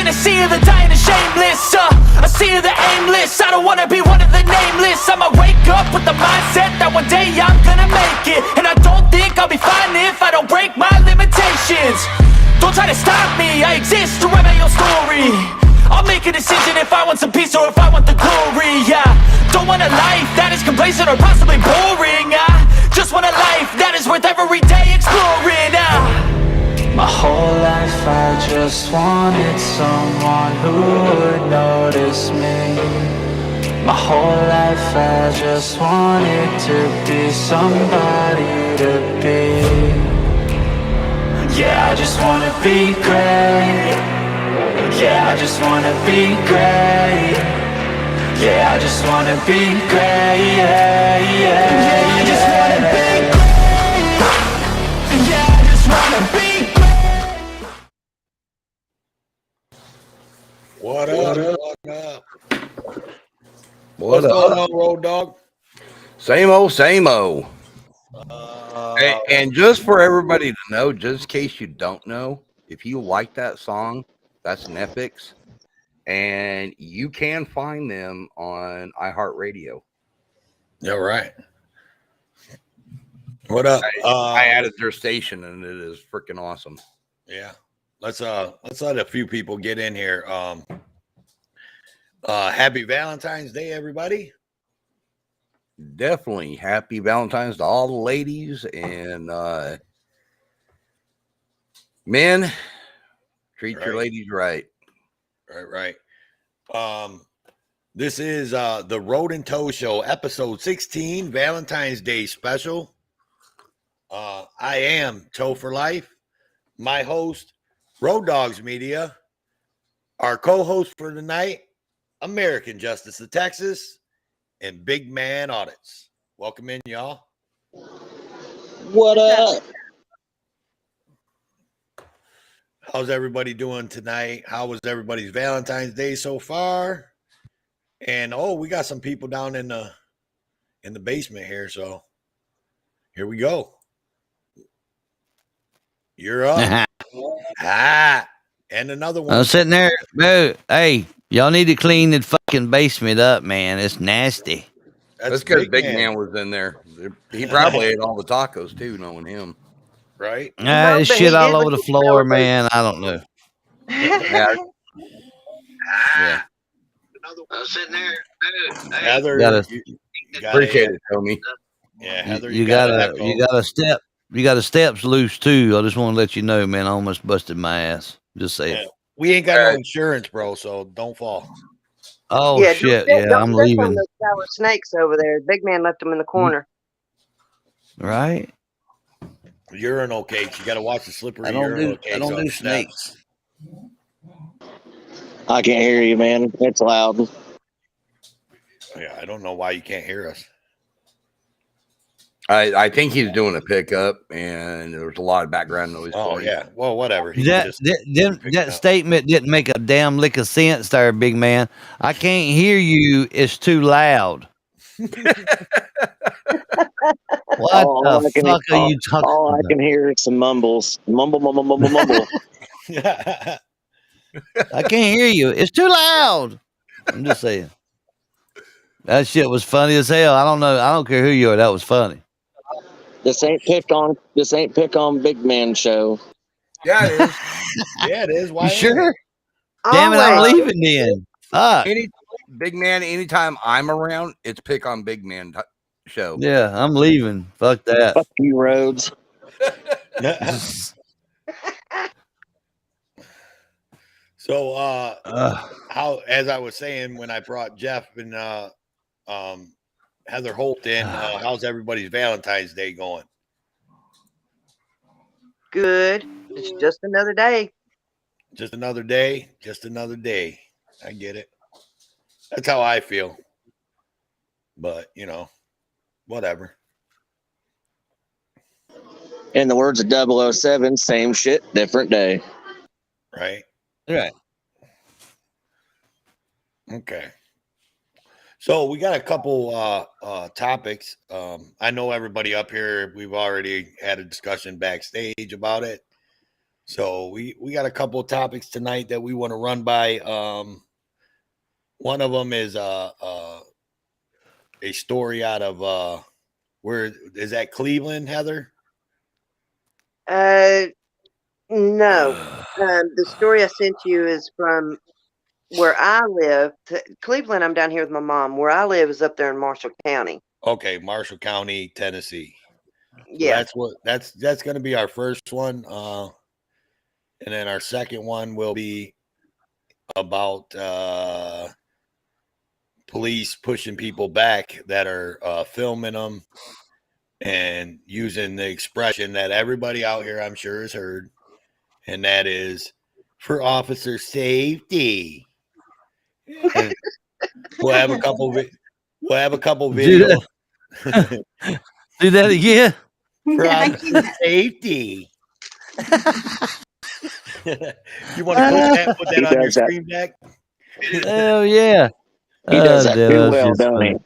a sea of the dying and shameless, a sea of the aimless. I don't wanna be one of the nameless. I'ma wake up with the mindset that one day I'm gonna make it. And I don't think I'll be fine if I don't break my limitations. Don't try to stop me, I exist to write my own story. I'll make a decision if I want some peace or if I want the glory. Yeah, don't want a life that is complacent or possibly boring. I just want a life that is worth every day exploring. My whole life I just wanted someone who would notice me. My whole life I just wanted to be somebody to be. Yeah, I just wanna be great. Yeah, I just wanna be great. Yeah, I just wanna be great. Yeah, I just wanna be great. Yeah, I just wanna be great. What up? What's going on, Road Dog? Same old, same old. And just for everybody to know, just in case you don't know, if you like that song, that's Nepix, and you can find them on iHeartRadio. Yeah, right. What up? I added their station, and it is freaking awesome. Yeah, let's let a few people get in here. Happy Valentine's Day, everybody. Definitely happy Valentine's to all the ladies and men. Treat your ladies right. Right. This is the Road and Toe Show, episode 16, Valentine's Day special. I am Toe for Life. My host, Road Dogs Media. Our co-host for tonight, American Justice of Texas, and Big Man Audits. Welcome in, y'all. What up? How's everybody doing tonight? How was everybody's Valentine's Day so far? And we got some people down in the basement here, so here we go. You're up. And another one. I'm sitting there. Hey, y'all need to clean the fucking basement up, man. It's nasty. That's because Big Man was in there. He probably ate all the tacos too, knowing him. Right? There's shit all over the floor, man. I don't know. Yeah. I'm sitting there. Heather, appreciate it, Tommy. Yeah, Heather, you got a step. You got a steps loose too. I just want to let you know, man. I almost busted my ass. Just saying. Yeah. We ain't got no insurance, bro, so don't fall. Oh shit! Yeah, I'm leaving. Those sour snakes over there. Big Man left them in the corner. Right. Urinal cakes. You got to watch the slippery urinal cakes. I don't do snakes. I can't hear you, man. It's loud. Yeah, I don't know why you can't hear us. I think he's doing a pickup, and there's a lot of background noise. Oh yeah, well, whatever. That statement didn't make a damn lick of sense, there, Big Man. I can't hear you. It's too loud. What the fuck are you talking All about? I can hear is some mumbles. Mumble, mumble, mumble, mumble. I can't hear you. It's too loud. I'm just saying. That shit was funny as hell. I don't know. I don't care who you are. That was funny. This ain't pick on Big Man show. Yeah, it is. Yeah, it is. Why? You sure? Damn it, I'm leaving then. Fuck. Big Man, anytime I'm around, it's pick on Big Man show. Yeah, I'm leaving. Fuck that. Fuck you, Rhodes. So, how, as I was saying, when I brought Jeff and Heather Holt in, how's everybody's Valentine's Day going? Good. It's just another day. Just another day. Just another day. I get it. That's how I feel. But, whatever. In the words of 007, same shit, different day. Right? Right. Okay. So we got a couple topics. I know everybody up here, we've already had a discussion backstage about it. So we got a couple of topics tonight that we want to run by. One of them is a story out of where is that, Cleveland, Heather? No. The story I sent you is from where I live. Cleveland, I'm down here with my mom. Where I live is up there in Marshall County. Okay, Marshall County, Tennessee. So Yeah. that's going to be our first one. And then our second one will be about police pushing people back that are filming them and using the expression that everybody out here, I'm sure, has heard, and that is for officer safety. And we'll have a couple. We'll have a couple Do videos that, do that again. for officer safety. You want to put He that on your does that. screen deck? Hell yeah. He does that damn, too that's well, just don't he? funny.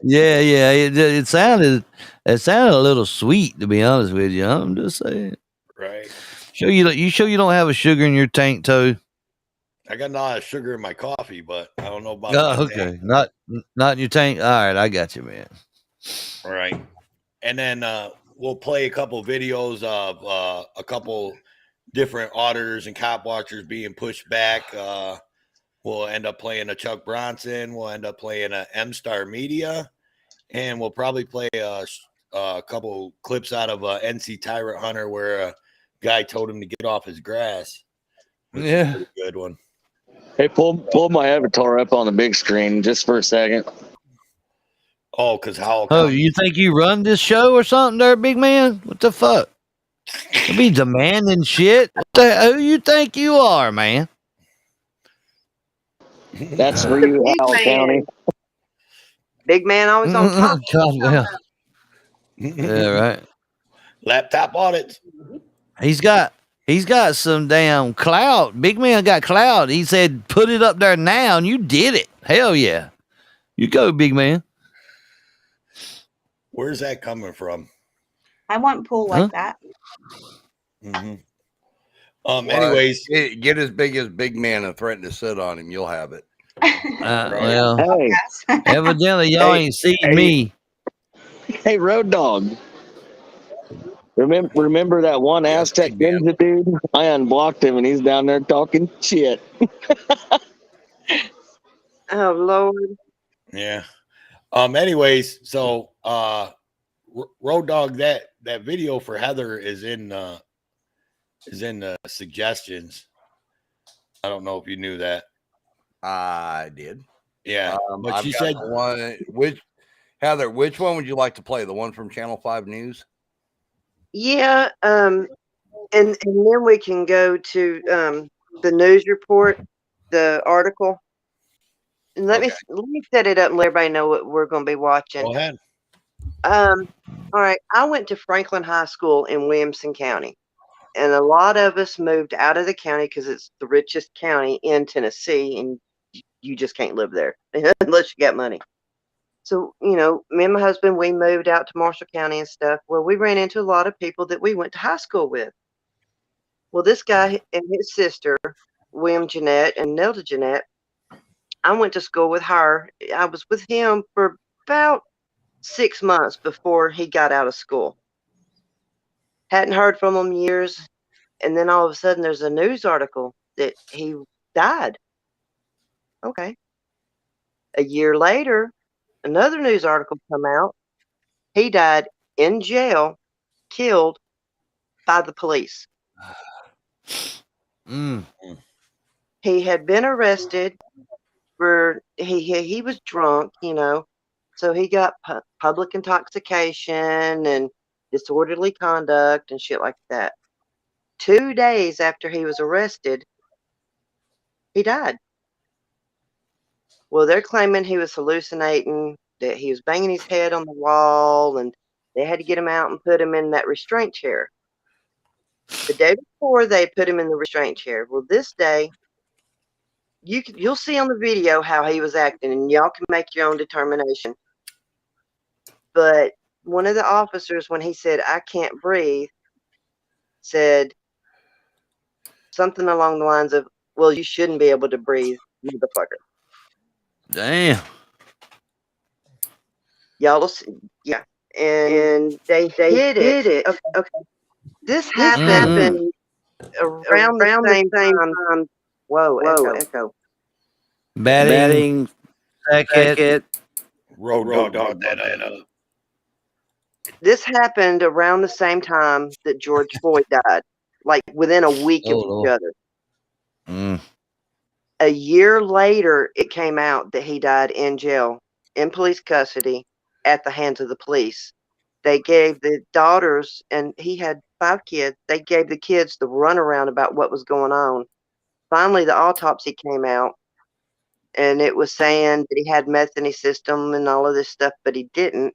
Yeah, yeah. It sounded a little sweet, to be honest with you. I'm just saying. Right. You sure you don't have a sugar in your tank, Toe? I got a lot of sugar in my coffee, but I don't know about my Oh, tank. okay. Not in your tank. All right, I got you, man. All right. And then we'll play a couple videos of a couple different auditors and cop watchers being pushed back. We'll end up playing a Chuck Bronson. We'll end up playing a M-Star Media. And we'll probably play a couple clips out of NC Tyrant Hunter where a guy told him to get off his grass, which is a pretty good one. Hey, pull my avatar up on the big screen just for a second. Oh, because how? Oh, you think you run this show or something there, big man? What the fuck? You be demanding shit. Who you think you are, man? That's for you, Big Howell man. County. Big man always on top. God, well. Yeah, right. Laptop audits. He's got some damn clout. Big man got clout. He said, "Put it up there now," and you did it. Hell yeah, you go, big man. Where's that coming from? I want pool like that. Mm-hmm. Well, Anyways, get as big as Big Man and threaten to sit on him. You'll have it. Well, Hey, evidently y'all Hey, ain't seen hey. me. hey, Road Dog. Remember that one Yes, Aztec Big Man. Ninja dude? I unblocked him and he's down there talking shit. Oh Lord. yeah. Anyways, so Road Dog, that video for Heather is in the suggestions. I don't know if you knew that. I did. Yeah, but I've she got said the one. Heather, which one would you like to play? The one from Channel 5 News? Yeah. And then we can go to the news report, the article. And let me set it up and let everybody know what we're going to be watching. Go ahead. All right. I went to Franklin High School in Williamson County, and a lot of us moved out of the county because it's the richest county in Tennessee, and you just can't live there unless you got money. So, me and my husband, we moved out to Marshall County and stuff. Well, we ran into a lot of people that we went to high school with. Well, this guy and his sister, William Jeanette and Nelda Jeanette, I went to school with her. I was with him for about 6 months before he got out of school. Hadn't heard from him years. And then all of a sudden there's a news article that he died. Okay. A year later, another news article come out. He died in jail, killed by the police. He had been arrested for he was drunk, so he got public intoxication and disorderly conduct and shit like that. 2 days after he was arrested, he died. Well, they're claiming he was hallucinating, that he was banging his head on the wall, and they had to get him out and put him in that restraint chair. The day before, they put him in the restraint chair. Well, this day, you'll see on the video how he was acting, and y'all can make your own determination. But one of the officers, when he said, "I can't breathe," said, something along the lines of, "Well, you shouldn't be able to breathe, motherfucker." Damn. Y'all will see. Yeah. And they hid it. Okay. This happened around the same time. Whoa, echo. Batting second. Road dog that up. This happened around the same time that George Floyd died, like within a week of each other. Mm. A year later, it came out that he died in jail, in police custody, at the hands of the police. They gave the daughters, and he had 5 kids, they gave the kids the runaround about what was going on. Finally, the autopsy came out, and it was saying that he had meth in his system and all of this stuff, but he didn't.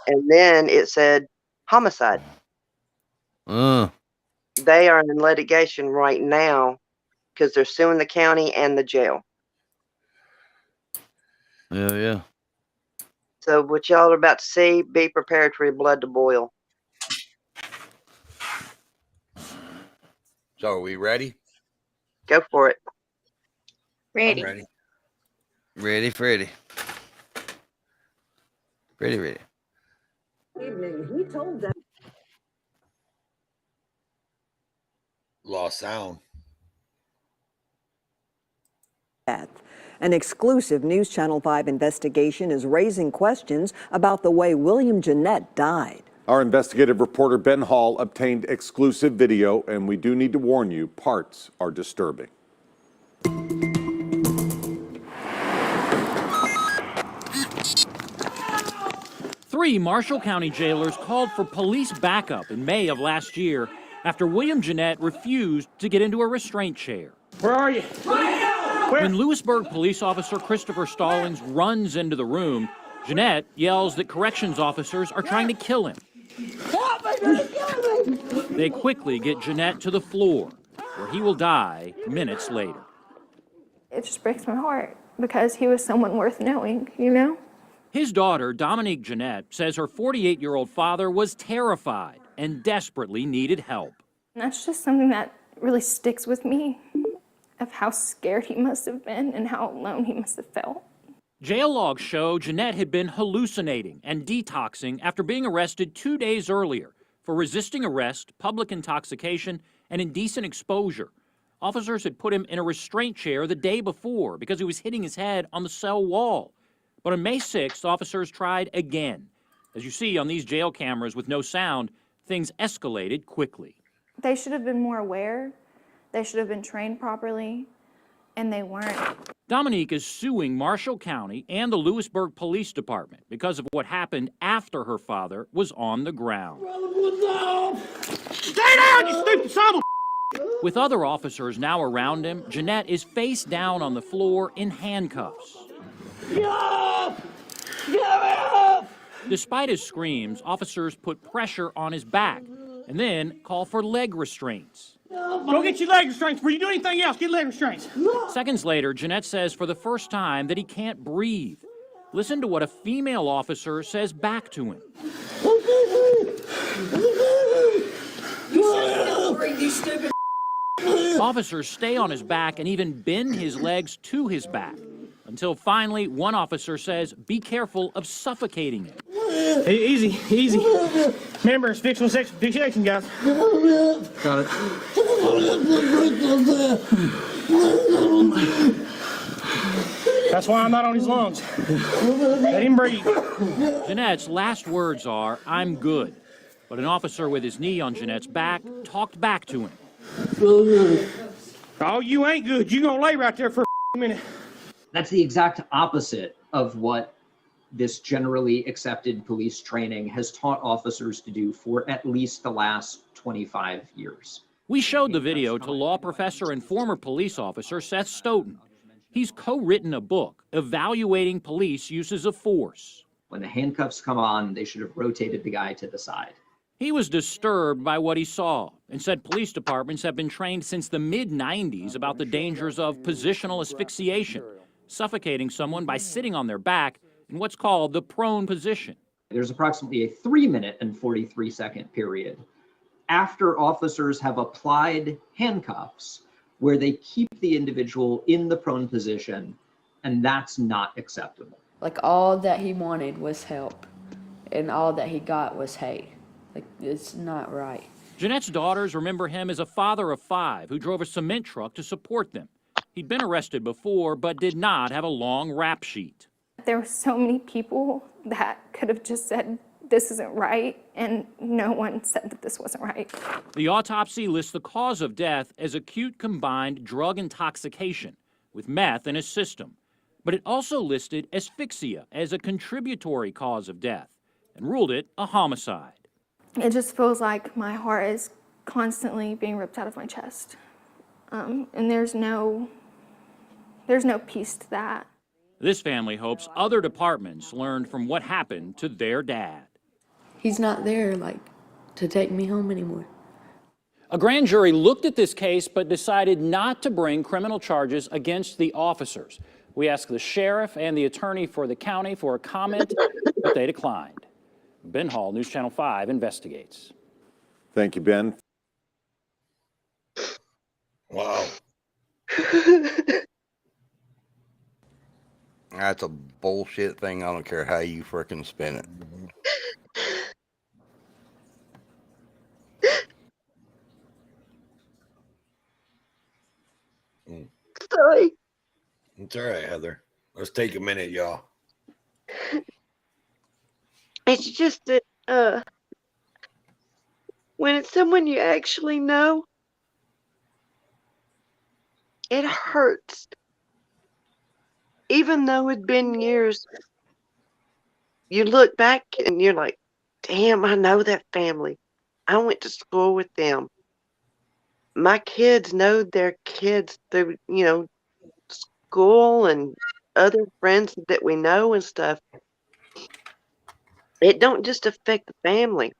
And then it said homicide. They are in litigation right now because they're suing the county and the jail. Yeah. So what y'all are about to see, be prepared for your blood to boil. So are we ready? Go for it. Ready. I'm ready. Ready, Freddy. Ready. Evening. He told them. Lost sound. An exclusive News Channel 5 investigation is raising questions about the way William Jeanette died. Our investigative reporter Ben Hall obtained exclusive video, and we do need to warn you, parts are disturbing. 3 Marshall County jailers called for police backup in May of last year after William Jeanette refused to get into a restraint chair. Where are you? When Lewisburg police officer Christopher Stallings runs into the room, Jeanette yells that corrections officers are trying to kill him. Help me, they're killing me! They quickly get Jeanette to the floor, where he will die minutes later. It just breaks my heart because he was someone worth knowing, you know? His daughter, Dominique Jeanette, says her 48-year-old father was terrified and desperately needed help. And that's just something that really sticks with me, of how scared he must have been and how alone he must have felt. Jail logs show Jeanette had been hallucinating and detoxing after being arrested 2 days earlier for resisting arrest, public intoxication, and indecent exposure. Officers had put him in a restraint chair the day before because he was hitting his head on the cell wall. But on May 6th, officers tried again. As you see on these jail cameras with no sound, things escalated quickly. They should have been more aware. They should have been trained properly, and they weren't. Dominique is suing Marshall County and the Lewisburg Police Department because of what happened after her father was on the ground. Stay down, you stupid son of a... With other officers now around him, Jeanette is face down on the floor in handcuffs. Get up! Get up! Despite his screams, officers put pressure on his back and then call for leg restraints. Go get your leg restraints. Before you do anything else, get leg restraints. Seconds later, Jeanette says for the first time that he can't breathe. Listen to what a female officer says back to him. Officers stay on his back and even bend his legs to his back until finally one officer says, "Be careful of suffocating him." Hey, easy. Remember, it's fixation, guys. Got it. That's why I'm not on his lungs. Let him breathe. Jeanette's last words are, "I'm good." But an officer with his knee on Jeanette's back talked back to him. Oh, you ain't good. You gonna lay right there for a minute. That's the exact opposite of what this generally accepted police training has taught officers to do for at least the last 25 years. We showed the video to law professor and former police officer Seth Stoughton. He's co-written a book evaluating police uses of force. When the handcuffs come on, they should have rotated the guy to the side. He was disturbed by what he saw and said police departments have been trained since the mid-90s about the dangers of positional asphyxiation, suffocating someone by sitting on their back in what's called the prone position. There's approximately a 3-minute and 43-second period after officers have applied handcuffs where they keep the individual in the prone position, and that's not acceptable. Like, all that he wanted was help, and all that he got was hate. Like, it's not right. Jeanette's daughters remember him as a father of 5 who drove a cement truck to support them. He'd been arrested before, but did not have a long rap sheet. There were so many people that could have just said, this isn't right, and no one said that this wasn't right. The autopsy lists the cause of death as acute combined drug intoxication with meth in his system. But it also listed asphyxia as a contributory cause of death and ruled it a homicide. It just feels like my heart is constantly being ripped out of my chest. And there's no peace to that. This family hopes other departments learned from what happened to their dad. He's not there, like, to take me home anymore. A grand jury looked at this case but decided not to bring criminal charges against the officers. We asked the sheriff and the attorney for the county for a comment, but they declined. Ben Hall, News Channel 5, investigates. Thank you, Ben. Wow. That's a bullshit thing. I don't care how you frickin' spin it. Sorry. It's all right, Heather. Let's take a minute, y'all. It's just that when it's someone you actually know, it hurts. Even though it'd been years, you look back and you're like, damn, I know that family. I went to school with them. My kids know their kids through, school and other friends that we know and stuff. It don't just affect the family.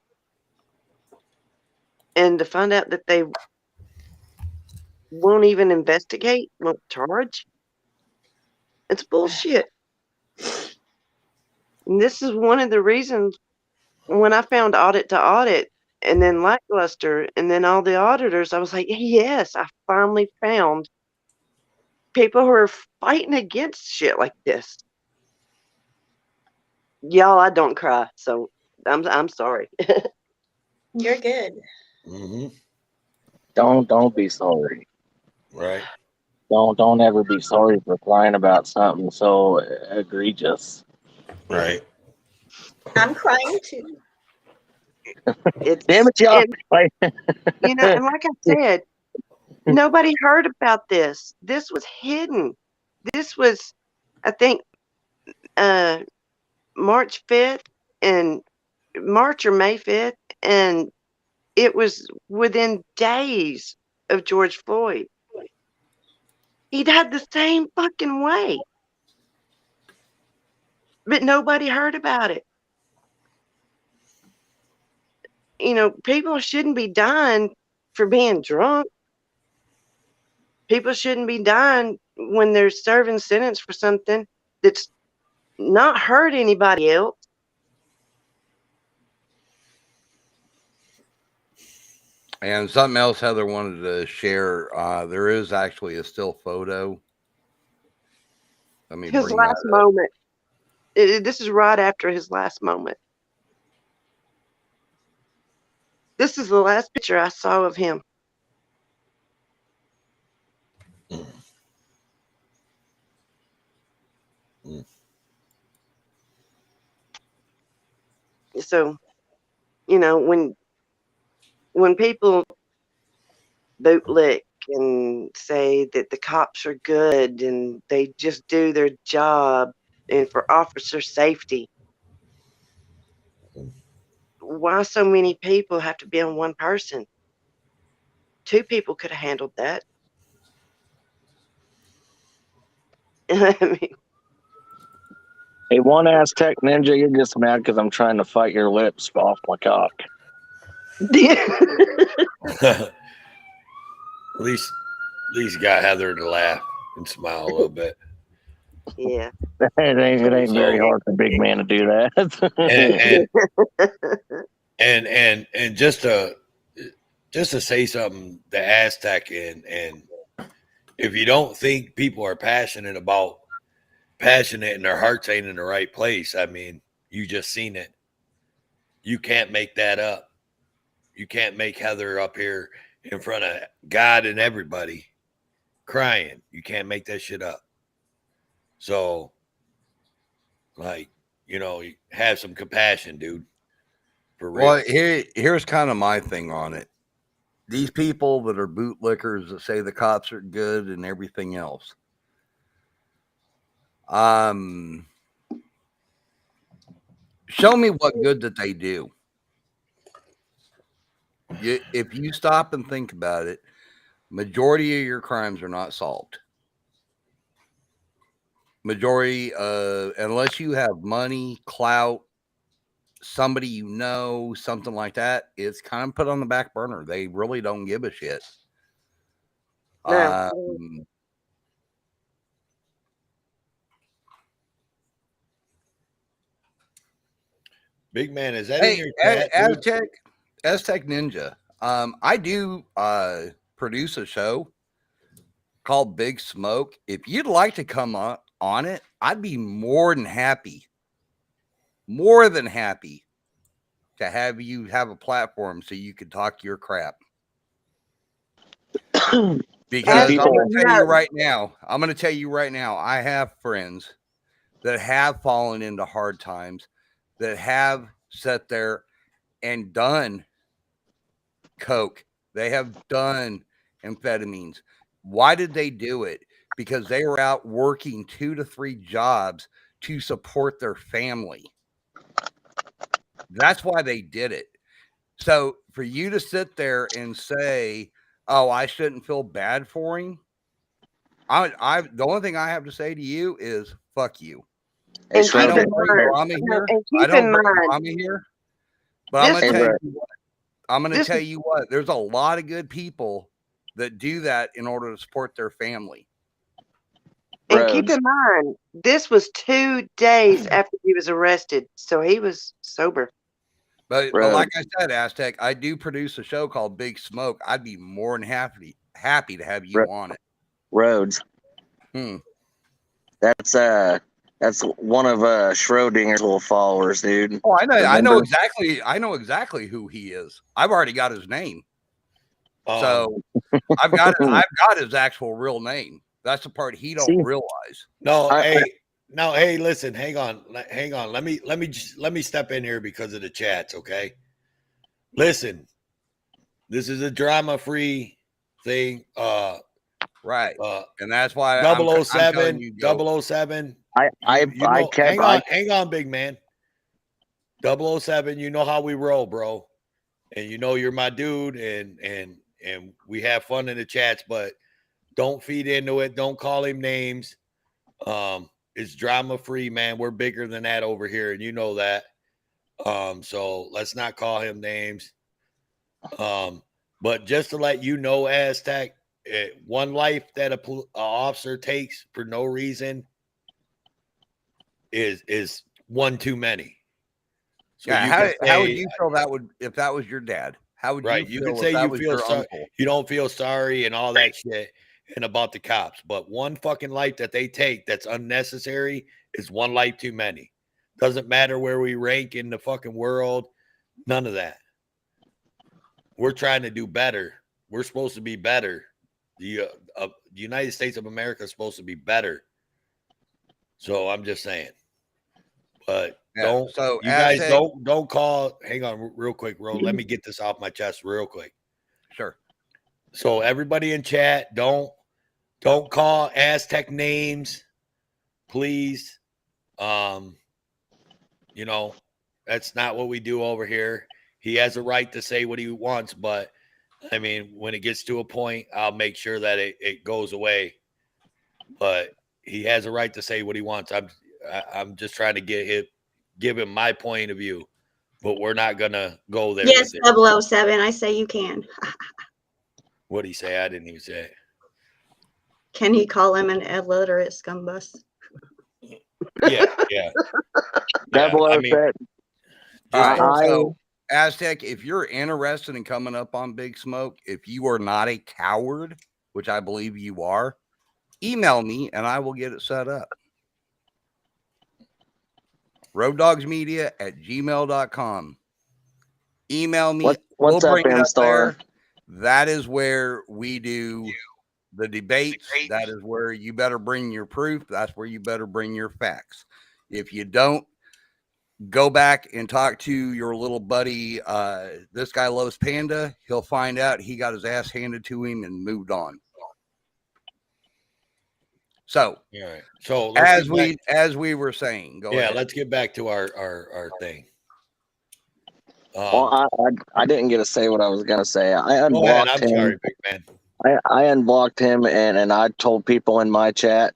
And to find out that they won't even investigate, won't charge, it's bullshit. And this is one of the reasons when I found Audit to Audit and then Lackluster and then all the auditors, I was like, yes, I finally found people who are fighting against shit like this. Y'all, I don't cry, so I'm sorry. You're good. Mm-hmm. Don't be sorry. Right. Don't ever be sorry for crying about something so egregious. Right. I'm crying too. Damn it, y'all. And like I said, nobody heard about this. This was hidden. This was, I think, March 5th and March or May 5th, and it was within days of George Floyd. He died the same fucking way. But nobody heard about it. People shouldn't be dying for being drunk. People shouldn't be dying when they're serving sentence for something that's not hurt anybody else. And something else Heather wanted to share. There is actually a still photo. Let me His bring last that up. moment. This is right after his last moment. This is the last picture I saw of him. So, when people bootlick and say that the cops are good and they just do their job and for officer safety, why so many people have to be on one person? 2 people could have handled that. I mean, Hey, one ass tech ninja, you're just mad because I'm trying to fight your lips off my cock. At least got Heather to laugh and smile a little bit. Yeah. It ain't very hard for a big man to do that. and just to just to say something, the Aztec, and if you don't think people are passionate and their hearts ain't in the right place, I mean, you just seen it. You can't make that up. You can't make Heather up here in front of God and everybody crying. You can't make that shit up. So, like, have some compassion, dude. For real. Well, here's kind of my thing on it. These people that are bootlickers that say the cops are good and everything else. Show me what good that they do. If you stop and think about it, majority of your crimes are not solved. Majority, unless you have money, clout, somebody something like that, it's kind of put on the back burner. They really don't give a shit. No. Big man, is that in your chat? Aztec Ninja. I do produce a show called Big Smoke. If you'd like to come on it, I'd be more than happy to have you have a platform so you could talk your crap. Because I'm going to tell you right now, I have friends that have fallen into hard times, that have sat there and done coke. They have done amphetamines. Why did they do it? Because they were out working 2 to 3 jobs to support their family. That's why they did it. So for you to sit there and say, "Oh, I shouldn't feel bad for him," the only thing I have to say to you is fuck you. And I don't bring drama here. I don't bring drama here. But I'm going to tell you what. There's a lot of good people that do that in order to support their family. And keep in mind, this was 2 days after he was arrested, so he was sober. But like I said, Aztec, I do produce a show called Big Smoke. I'd be more than happy to have you on it. Rhodes. That's one of Schrodinger's little followers, dude. Oh, I know. I know exactly who he is. I've already got his name. So I've got his actual real name. That's the part he don't realize. Hey, listen, hang on. Let me step in here because of the chats, okay? Listen, this is a drama-free thing. Right. And that's why 007, 007. Hang on, big man. 007, you know how we roll, bro. And you're my dude, and we have fun in the chats, but don't feed into it. Don't call him names. It's drama free, man. We're bigger than that over here, and you know that. So let's not call him names. But just to let you know, Aztec, one life that a officer takes for no reason is one too many. So yeah, how would you feel if that was your dad? How would you feel if that was your uncle? You don't feel sorry and all that shit and about the cops, but one fucking life that they take that's unnecessary is one life too many. Doesn't matter where we rank in the fucking world, none of that. We're trying to do better. We're supposed to be better. The United States of America is supposed to be better. So I'm just saying. But don't call. Hang on real quick, bro. Let me get this off my chest real quick. Sure. So everybody in chat, don't call Aztec names, please. That's not what we do over here. He has a right to say what he wants, but I mean, when it gets to a point, I'll make sure that it goes away. But he has a right to say what he wants. I'm just trying to give him my point of view, but we're not gonna go there. Yes, 007. I say you can. What'd he say? I didn't even say it. Can he call him an illiterate scumbus? Yeah. I mean, Aztec, if you're interested in coming up on Big Smoke, if you are not a coward, which I believe you are, email me and I will get it set up. roaddogsmedia@gmail.com. Email me. What's we'll up, bring it up M-Star? there. That is where we do the debates. That is where you better bring your proof. That's where you better bring your facts. If you don't, go back and talk to your little buddy. This guy loves Panda. He'll find out he got his ass handed to him and moved on. So, all right. So as we were saying, go ahead. Let's get back to our thing. Well, I didn't get to say what I was gonna say. I Go ahead. unblocked I'm him. sorry, big man. I unblocked him, and I told people in my chat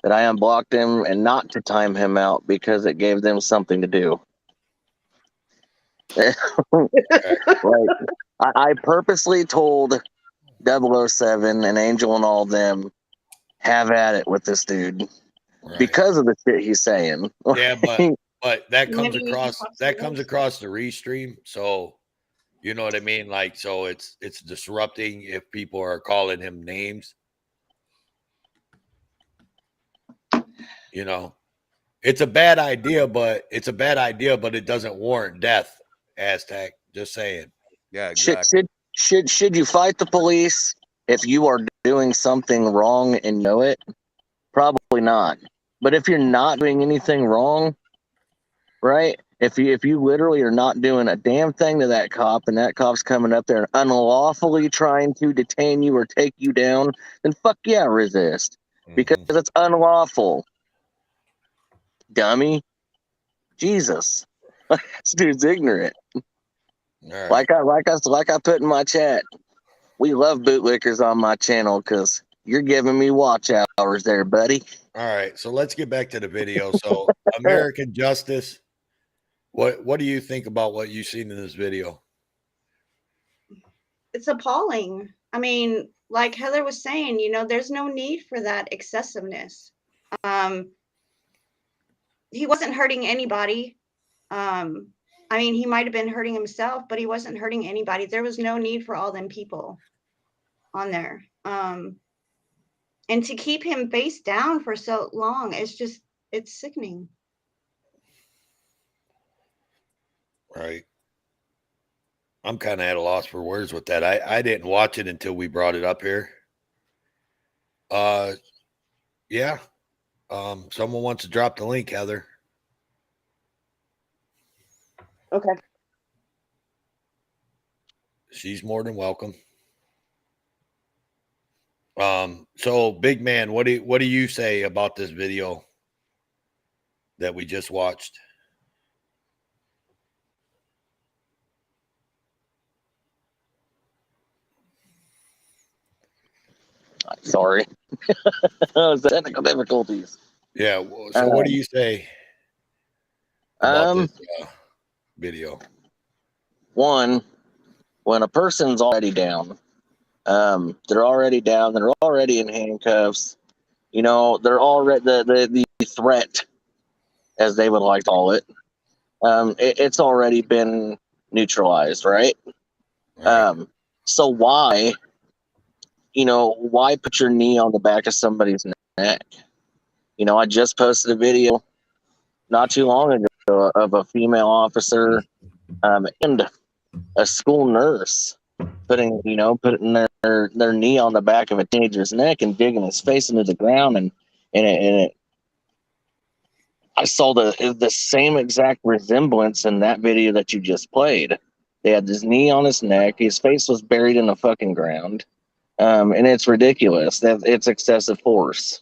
that I unblocked him and not to time him out because it gave them something to do. Like, I purposely told 007 and Angel and all them, have at it with this dude because of the shit he's saying. Yeah, but that comes Maybe across possibly the restream. So you know what I mean? Like, so it's disrupting if people are calling him names. You know, it's a bad idea, but it doesn't warrant death. Aztec, just saying. Yeah, exactly. Should you fight the police if you are doing something wrong and know it? Probably not. But if you're not doing anything wrong, right? If you literally are not doing a damn thing to that cop and that cop's coming up there and unlawfully trying to detain you or take you down, then fuck yeah, resist. Because it's unlawful. Dummy. Jesus. This dude's ignorant. Right. Like I put in my chat, we love bootlickers on my channel because you're giving me watch hours there, buddy. All right, so let's get back to the video. So, American Justice, what do you think about what you've seen in this video? It's appalling. I mean, like Heather was saying, there's no need for that excessiveness. He wasn't hurting anybody. I mean, he might have been hurting himself, but he wasn't hurting anybody. There was no need for all them people on there. And to keep him face down for so long, it's sickening. Right. I'm kind of at a loss for words with that. I didn't watch it until we brought it up here. Yeah. Someone wants to drop the link, Heather. Okay. She's more than welcome. So big man, what do you say about this video that we just watched? Sorry. Technical difficulties. Yeah. So what do you say about this video? One, when a person's already down, they're already down, they're already in handcuffs, they're already the threat, as they would like to call it, it's already been neutralized, right? So why put your knee on the back of somebody's neck? I just posted a video not too long ago of a female officer and a school nurse putting their knee on the back of a teenager's neck and digging his face into the ground, and I saw the same exact resemblance in that video that you just played. They had his knee on his neck, his face was buried in the fucking ground, and it's ridiculous. That it's excessive force.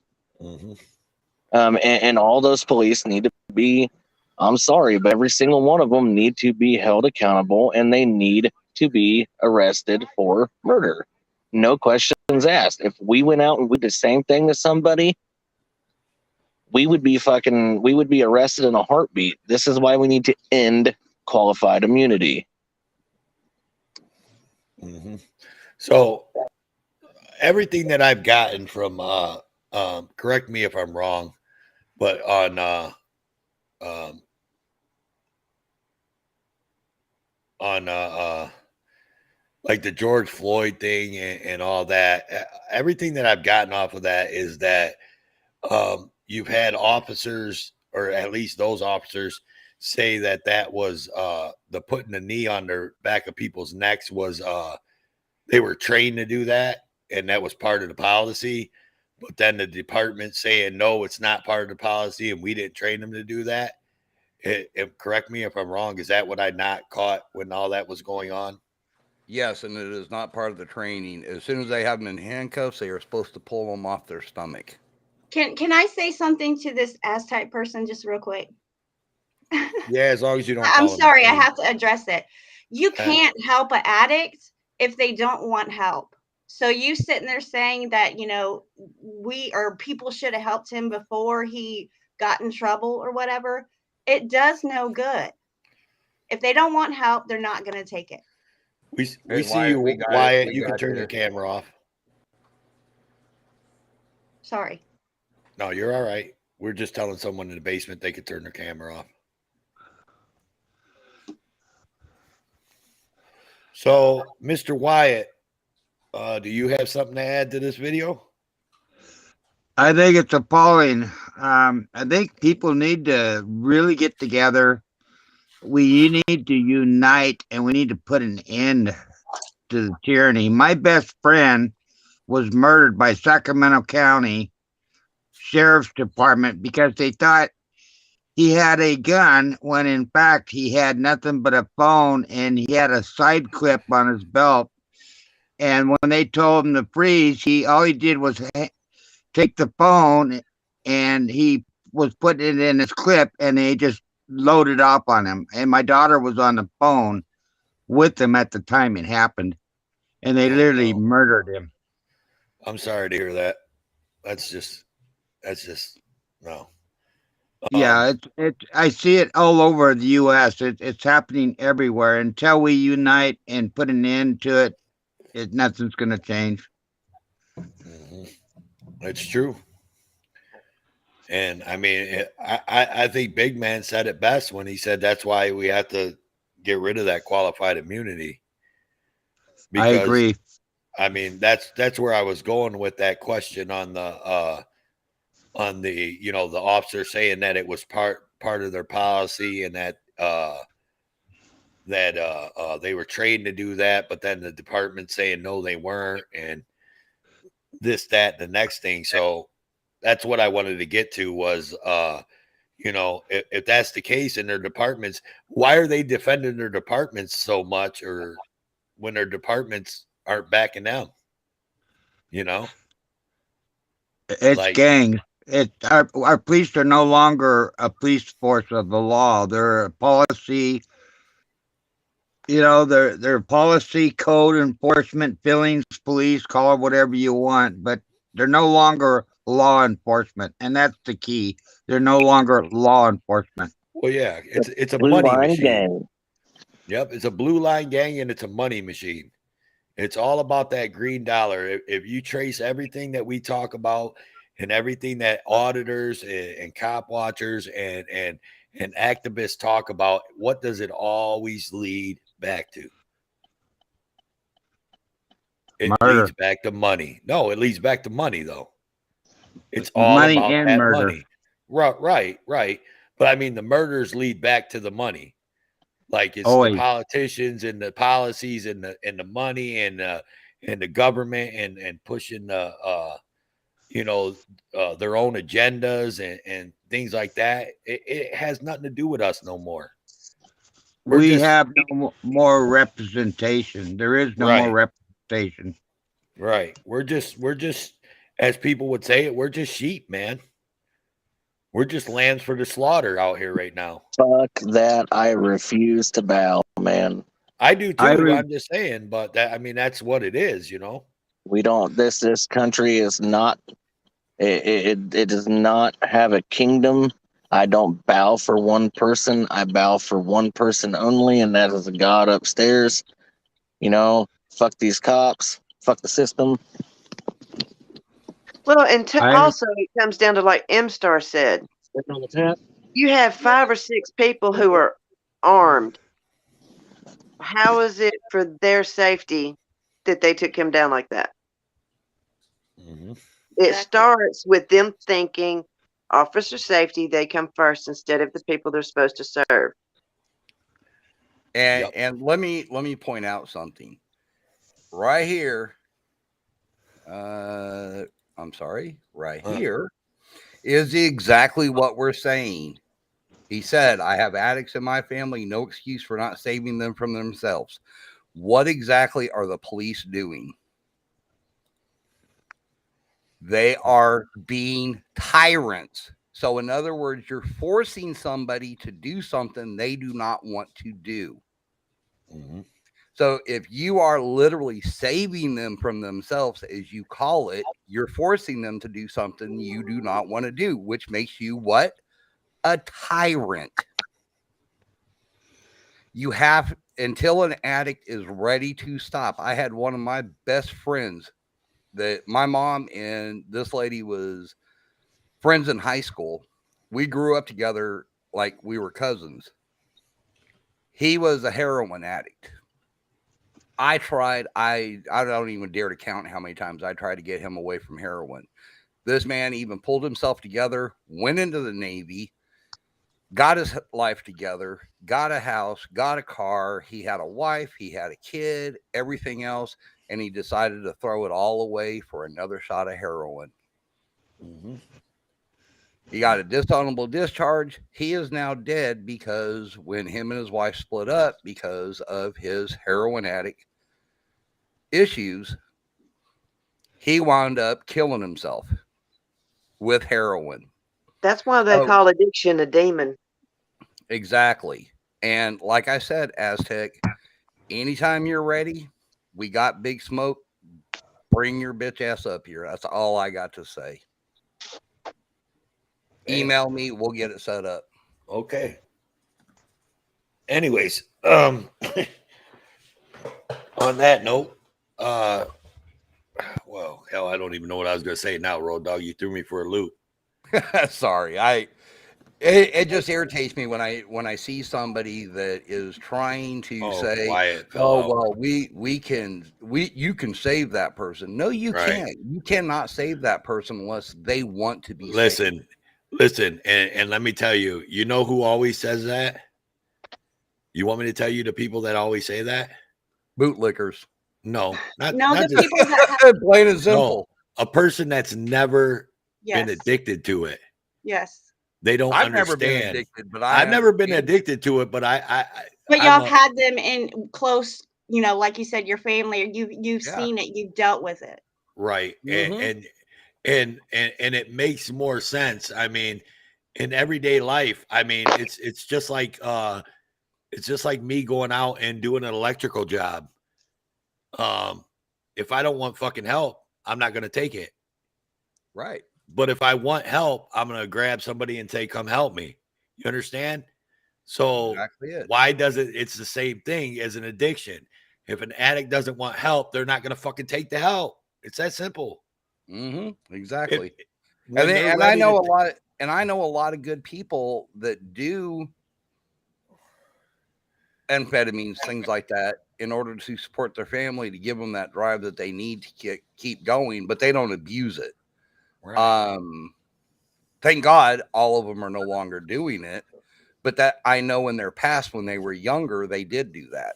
And all those police need to be, I'm sorry, but every single one of them need to be held accountable, and they need to be arrested for murder. No questions asked. If we went out and we did the same thing to somebody, we would be arrested in a heartbeat. This is why we need to end qualified immunity. So everything that I've gotten from, correct me if I'm wrong, but on like the George Floyd thing and all that. Everything that I've gotten off of that is that you've had officers, or at least those officers, say that that was the putting the knee on their back of people's necks was they were trained to do that, and that was part of the policy. But then the department saying no, it's not part of the policy, and we didn't train them to do that. Correct me if I'm wrong. Is that what I not caught when all that was going on? Yes, and it is not part of the training. As soon as they have them in handcuffs, they are supposed to pull them off their stomach. Can I say something to this ass type person just real quick? Yeah, as long as you don't. I'm sorry, I have to address it. You can't help an addict if they don't want help. So you sitting there saying that, you know, people should have helped him before he got in trouble or whatever. It does no good. If they don't want help, they're not going to take it. We Hey, see you, we got Wyatt. it. You can turn it. your camera off. Sorry. No, you're all right. We're just telling someone in the basement they could turn their camera off. So, Mr. Wyatt, do you have something to add to this video? I think it's appalling. I think people need to really get together. We need to unite, and we need to put an end to the tyranny. My best friend was murdered by Sacramento County Sheriff's Department because they thought he had a gun when in fact he had nothing but a phone, and he had a side clip on his belt. And when they told him to freeze, all he did was take the phone, and he was putting it in his clip, and they just loaded up on him. And my daughter was on the phone with him at the time it happened, and they literally murdered him. I'm sorry to hear that. That's just no. Yeah, I see it all over the U.S. It's happening everywhere. Until we unite and put an end to it, nothing's going to change. It's true. And I mean, I think Big Man said it best when he said that's why we have to get rid of that qualified immunity. I agree. I mean, that's where I was going with that question on the you know, the officer saying that it was part of their policy, and that they were trained to do that, but then the department saying no, they weren't, and this, that, the next thing. So that's what I wanted to get to was, you know, if that's the case in their departments, why are they defending their departments so much, or when their departments aren't backing down? You know, it's like gangs. Our police are no longer a police force of the law. They're a policy. You know, they're policy, code enforcement, feelings police, call it whatever you want, but they're no longer law enforcement, and that's the key. They're no longer law enforcement. Well, yeah, it's a blue money line machine. gang. Yep, it's a blue line gang, and it's a money machine. It's all about that green dollar. If you trace everything that we talk about, and everything that auditors and cop watchers and activists talk about, what does it always lead back to? It leads back to money. No, it leads back to money, though. It's all money about and that murder. money. Right. But I mean, the murders lead back to the money. Like it's the politicians and the policies and the money and the government and pushing the you know, their own agendas and things like that. It has nothing to do with us no more. We have no more representation. There is no more representation. Right. We're just, as people would say it, we're just sheep, man. We're just lambs for the slaughter out here right now. Fuck that. I refuse to bow, man. I do too. I'm just saying, but I mean, that's what it is, you know. We don't. This country is not. It does not have a kingdom. I don't bow for one person. I bow for one person only, and that is a God upstairs. You know, fuck these cops. Fuck the system. Well, and also it comes down to, like M-Star said, you have 5 or 6 people who are armed. how is it for their safety that they took him down like that? It starts with them thinking officer safety, they come first instead of the people they're supposed to serve. And let me point out something right here. I'm sorry, right here is exactly what we're saying. He said, I have addicts in my family, no excuse for not saving them from themselves. What exactly are the police doing? They are being tyrants. So, in other words, you're forcing somebody to do something they do not want to do. So, if you are literally saving them from themselves, as you call it, you're forcing them to do something you do not want to do, which makes you what? A tyrant. You have until an addict is ready to stop. I had one of my best friends that my mom and this lady was friends in high school. We grew up together like we were cousins. He was a heroin addict. I don't even dare to count how many times I tried to get him away from heroin. This man even pulled himself together, went into the Navy, got his life together, got a house, got a car. He had a wife, he had a kid, everything else. And he decided to throw it all away for another shot of heroin. He got a dishonorable discharge. He is now dead because when him and his wife split up because of his heroin addict issues, he wound up killing himself with heroin. That's why they call addiction a demon. Exactly. And like I said, Aztec, anytime you're ready, we got Big Smoke. Bring your bitch ass up here. That's all I got to say. Email me. We'll get it set up. Okay. Anyways, on that note, well, hell, I don't even know what I was going to say now, Road Dog. You threw me for a loop. Sorry. It just irritates me when I see somebody that is trying to say, "Oh, well, you can save that person." No, you can't. You cannot save that person unless they want to be saved. Listen, and let me tell you, you know who always says that? You want me to tell you the people that always say that? Bootlickers. No, not the just, people that plain and simple. No, a person that's never been Yes. addicted to it. Yes. They don't I've understand. never been addicted, but I've never been addicted to it, but But y'all had them in close, like you said, your family, or you've seen it, you've dealt with it. Right. And it makes more sense. I mean, in everyday life, I mean, it's just like me going out and doing an electrical job. If I don't want fucking help, I'm not going to take it. Right. But if I want help, I'm going to grab somebody and say, come help me. You understand? So why does it's the same thing as an addiction. If an addict doesn't want help, they're not going to fucking take the help. It's that simple. Exactly. And I know a lot of good people that do amphetamines, things like that, in order to support their family, to give them that drive that they need to keep going, but they don't abuse it. Right. Thank God all of them are no longer doing it, but that I know in their past, when they were younger, they did do that.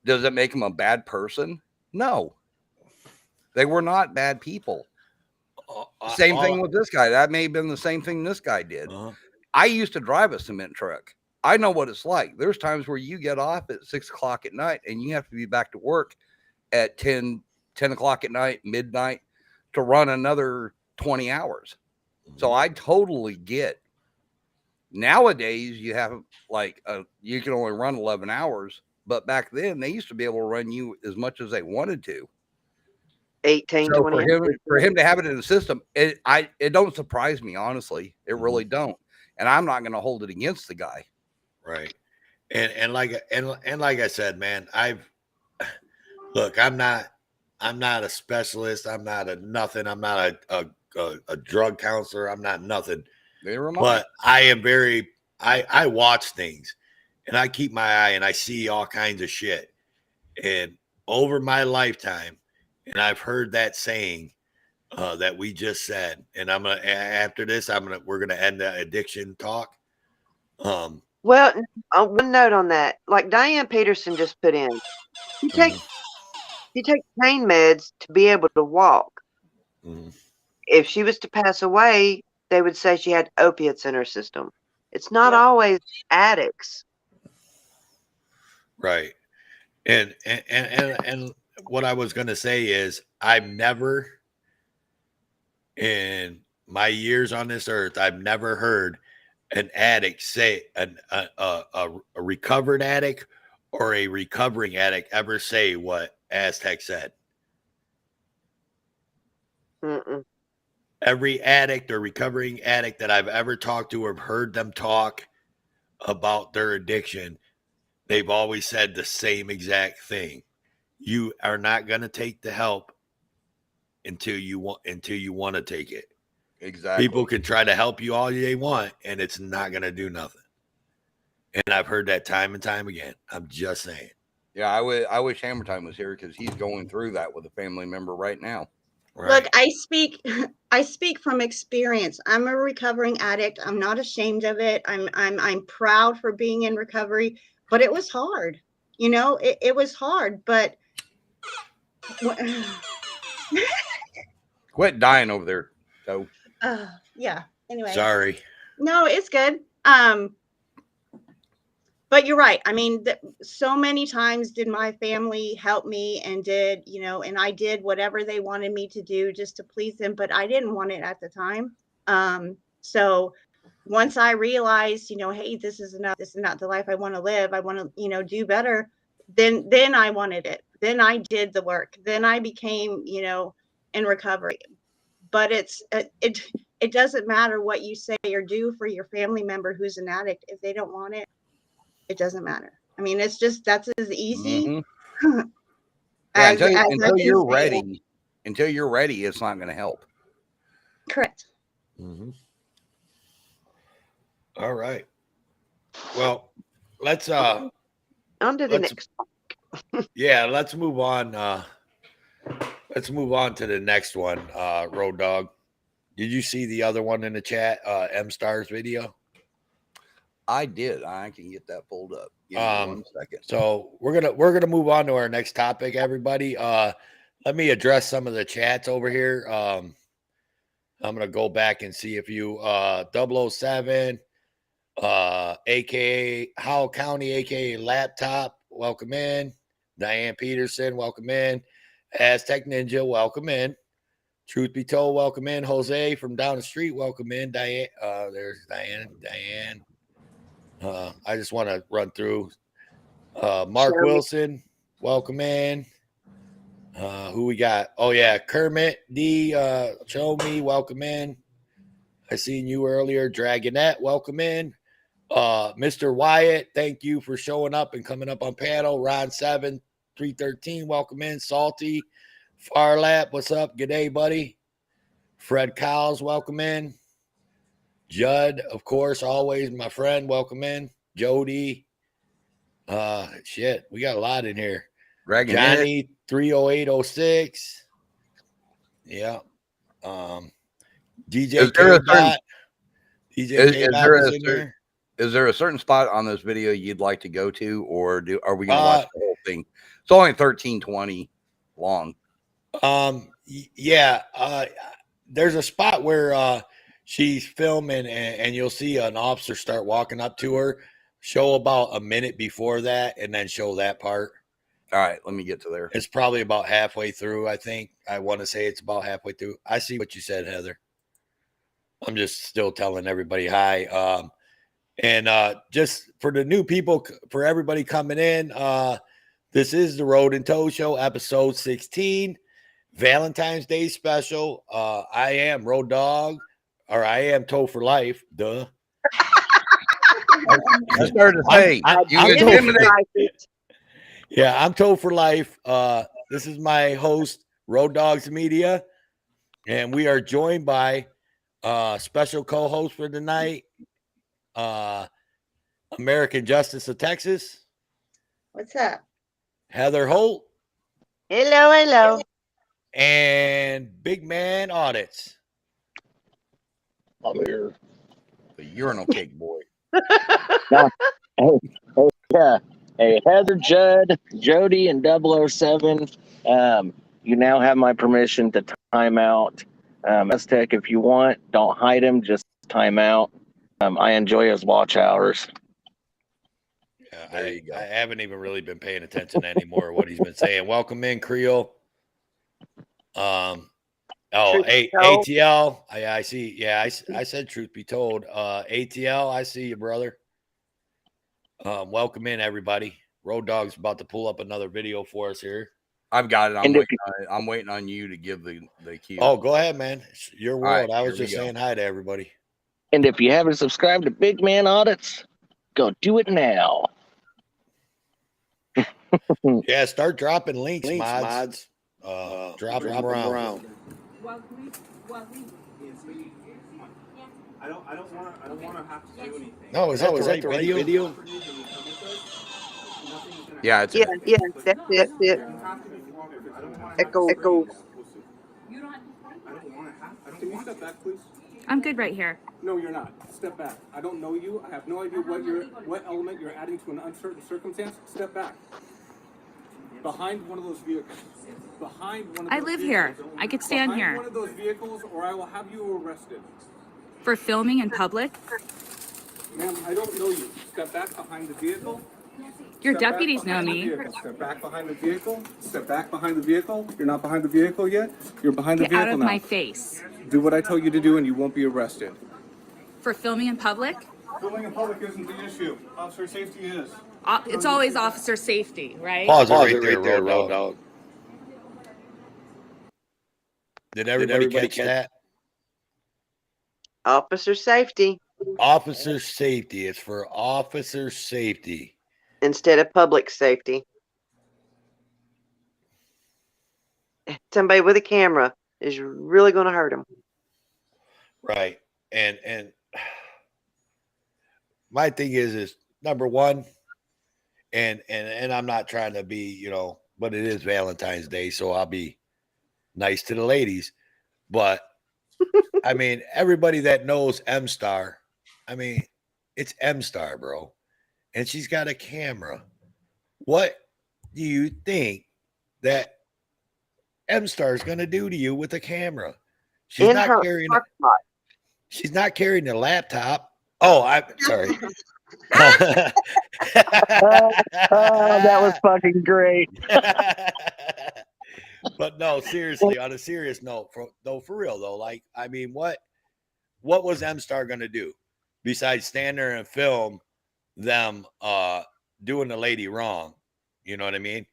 Does it make them a bad person? No. They were not bad people. Same thing with this guy. That may have been the same thing this guy did. I used to drive a cement truck. I know what it's like. There's times where you get off at 6 o'clock at night and you have to be back to work at 10 o'clock at night, midnight, to run another 20 hours. So I totally get. Nowadays, you have you can only run 11 hours, but back then they used to be able to run you as much as they wanted to. 18, so 20. for him to have it in the system, it don't surprise me, honestly. It really don't. And I'm not going to hold it against the guy. Right. And like I said, man, look, I'm not a specialist. I'm not a nothing. I'm not a drug counselor. I'm not nothing. But I am I watch things, and I keep my eye and I see all kinds of shit. And over my lifetime, and I've heard that saying that we just said, and I'm gonna after this, we're gonna end the addiction talk. Well, one note on that, like Diane Peterson just put in, you take pain meds to be able to walk. If she was to pass away, they would say she had opiates in her system. It's not always addicts. Right. And what I was gonna say is I've never in my years on this earth, I've never heard an addict say a recovered addict or a recovering addict ever say what Aztec said. Mm-mm. Every addict or recovering addict that I've ever talked to or heard them talk about their addiction, they've always said the same exact thing. You are not going to take the help until you want to take it. Exactly. People can try to help you all they want, and it's not going to do nothing. And I've heard that time and time again. I'm just saying. Yeah, I wish Hammer Time was here because he's going through that with a family member right now. Look, I speak from experience. I'm a recovering addict. I'm not ashamed of it. I'm proud for being in recovery, but it was hard. You know, it was hard, but Quit dying over there. So yeah. Anyway. Sorry. No, it's good. But you're right. I mean, so many times did my family help me and did, you know, and I did whatever they wanted me to do just to please them, but I didn't want it at the time. So once I realized, you know, hey, this is not the life I want to live. I want to, you know, do better. Then I wanted it. Then I did the work. Then I became, you know, in recovery. But it doesn't matter what you say or do for your family member who's an addict. If they don't want it, it doesn't matter. I mean, it's just that's as easy. Yeah, as until you're ready, it's not going to help. Correct. All right. Well, let's on to the next. Yeah, let's move on. Let's move on to the next one. Road Dog. Did you see the other one in the chat? M Star's video. I did. I can get that pulled up. Give me 1 second. So we're gonna move on to our next topic, everybody. Let me address some of the chats over here. I'm gonna go back and see if you 007, aka Howell County, aka Laptop, welcome in. Diane Peterson, welcome in. Aztec Ninja, welcome in. Truth be told, welcome in. Jose from down the street, welcome in. Diane, there's Diane. I just want to run through Mark Wilson, welcome in. Who we got? Oh, yeah, Kermit D. Show me, welcome in. I seen you earlier. Dragonette, welcome in. Mr. Wyatt, thank you for showing up and coming up on panel. Ron 7, 313, welcome in. Salty, Farlap, what's up? Good day, buddy. Fred Cowles, welcome in. Judd, of course, always my friend, welcome in. Jody, shit, we got a lot in here. Dragon Johnny 30806. Yeah. DJ K-Bot. DJ K-Bot was in there. Is there a certain spot on this video you'd like to go to, or are we gonna watch the whole thing? It's only 13:20 long. Yeah. There's a spot where she's filming and you'll see an officer start walking up to her, show about a minute before that, and then show that part. All right, let me get to there. It's probably about halfway through, I think. I want to say it's about halfway through. I see what you said, Heather. I'm just still telling everybody hi. And just for the new people, for everybody coming in, this is the Road and Toe Show, episode 16, Valentine's Day special. I am Road Dog, or I am Toe for Life. Duh. I started to say, yeah, I'm Toe for Life. This is my host, Road Dogs Media, and we are joined by special co-host for tonight, American Justice of Texas, What's up? Heather Holt, Hello, hello. and Big Man Audits. I'm here. The urinal cake boy. Now, hey, yeah. Hey, Heather, Judd, Jody, and 007. You now have my permission to time out. Aztec, if you want, don't hide him, just time out. I enjoy his watch hours. Yeah, There you go. I haven't even really been paying attention anymore to what he's been saying. Welcome in, Creole. ATL. I see. Yeah, I said truth be told. ATL, I see you, brother. Welcome in, everybody. Road Dog's about to pull up another video for us here. I've got it. I'm waiting on you to give the cue. Oh, go ahead, man. It's your world. Right, I was just saying hi to everybody. And if you haven't subscribed to Big Man Audits, go do it now. Yeah, start dropping links, mods. Drop them around. I don't want to have to do anything. No, is that the right video? Yeah, it's Yeah, that's it. Echo. I don't want to have. Can you step back, please? I'm good right here. No, you're not. Step back. I don't know you. I have no idea what element you're adding to an uncertain circumstance. Step back. Behind one of those vehicles. I live here. I could stand here. One of those vehicles, or I will have you arrested. For filming in public? Ma'am, I don't know you. Step back behind the vehicle. Your deputies know me. Step back behind the vehicle. Step back behind the vehicle. You're not behind the vehicle yet. You're behind the Get vehicle out of now. my face. Do what I tell you to do, and you won't be arrested. For filming in public? Filming in public isn't the issue. Officer safety is. It's always officer safety, right? Pause it right there, Road Dog. Did everybody catch that? Officer safety Officer safety. It's for officer safety instead of public safety. Somebody with a camera is really going to hurt them. Right. And my thing is number one, and I'm not trying to be, but it is Valentine's Day, so I'll be nice to the ladies. But I mean, everybody that knows M-Star, I mean, it's M-Star, bro. And she's got a camera. What do you think that M-Star is going to do to you with a camera? She's not carrying a laptop. Oh, I'm sorry. That was fucking great. But no, seriously, on a serious note, for real though, like, I mean, what was M-Star going to do besides stand there and film them doing the lady wrong? You know what I mean?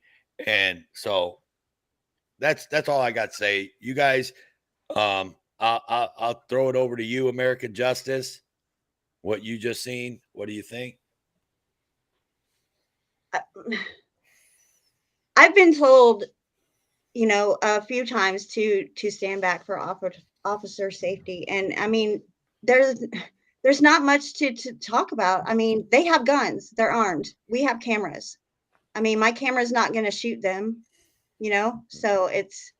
And so that's all I got to say. You guys, I'll throw it over to you, American Justice. What you just seen? What do you think? I've been told, a few times to stand back for officer safety, and I mean, there's not much to talk about. I mean, they have guns, they're armed. We have cameras. I mean, my camera is not going to shoot them, so it's.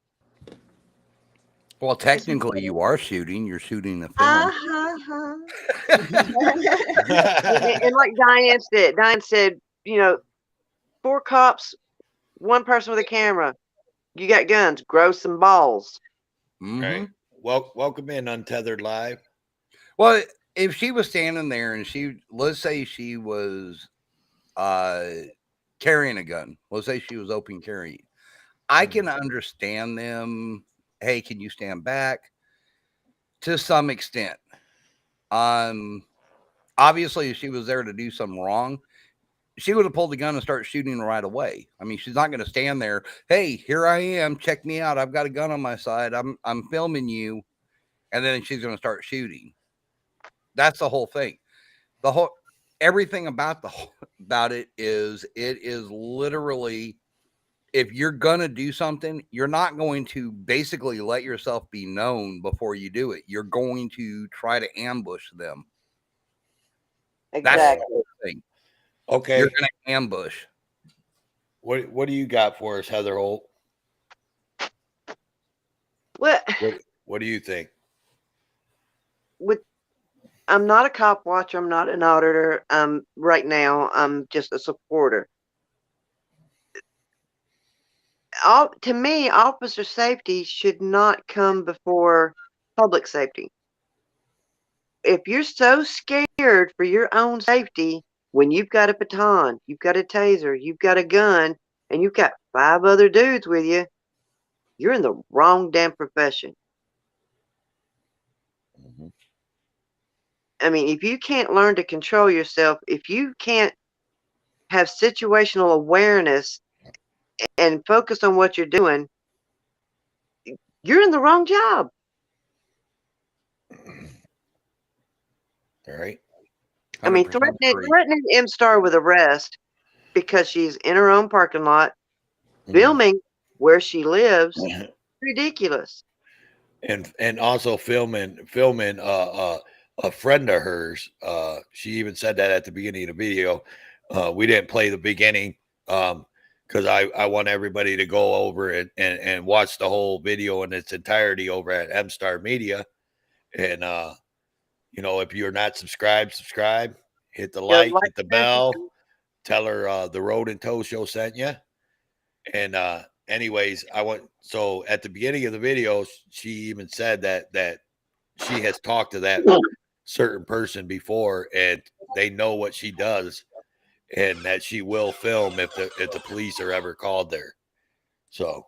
Well, technically, you are shooting. You're shooting the film. And like Diane said, 4 cops, 1 person with a camera. You got guns, grow some balls. Mm-hmm. Right. Well, welcome in Untethered Live. Well, if she was standing there and let's say she was carrying a gun. Let's say she was open carrying. I can understand them. Hey, can you stand back? To some extent. Obviously, if she was there to do something wrong, she would have pulled the gun and started shooting right away. I mean, she's not going to stand there. Hey, here I am. Check me out. I've got a gun on my side. I'm filming you. And then she's going to start shooting. That's the whole thing. Everything about it is literally, if you're going to do something, you're not going to basically let yourself be known before you do it. You're going to try to ambush them. Exactly. That's the whole thing. Okay. You're going to ambush. What do you got for us, Heather Holt? What do you think? I'm not a cop watcher. I'm not an auditor. Right now, I'm just a supporter. To me, officer safety should not come before public safety. If you're so scared for your own safety, when you've got a baton, you've got a taser, you've got a gun, and you've got 5 other dudes with you, you're in the wrong damn profession. I mean, if you can't learn to control yourself, if you can't have situational awareness and focus on what you're doing, you're in the wrong job. All right. I mean, threatening M-Star with arrest because she's in her own parking lot, filming where she lives, ridiculous. And also filming a friend of hers. She even said that at the beginning of the video. We didn't play the beginning because I want everybody to go over and watch the whole video in its entirety over at M-Star Media. And if you're not subscribed, subscribe, hit the like, hit the bell, tell her the Road and Tow Show sent you. And anyways, so at the beginning of the video, she even said that she has talked to that certain person before, and they know what she does, and that she will film if the police are ever called there. So,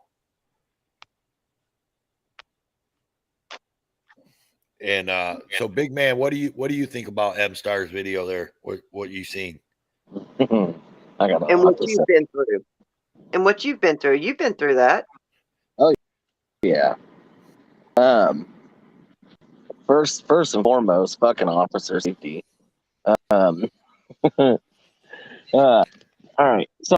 and so big man, what do you think about M-Star's video there? What you seen? I got and what you've been through. And what you've been through. You've been through that. Oh yeah. First and foremost, fucking officer safety. All right. So,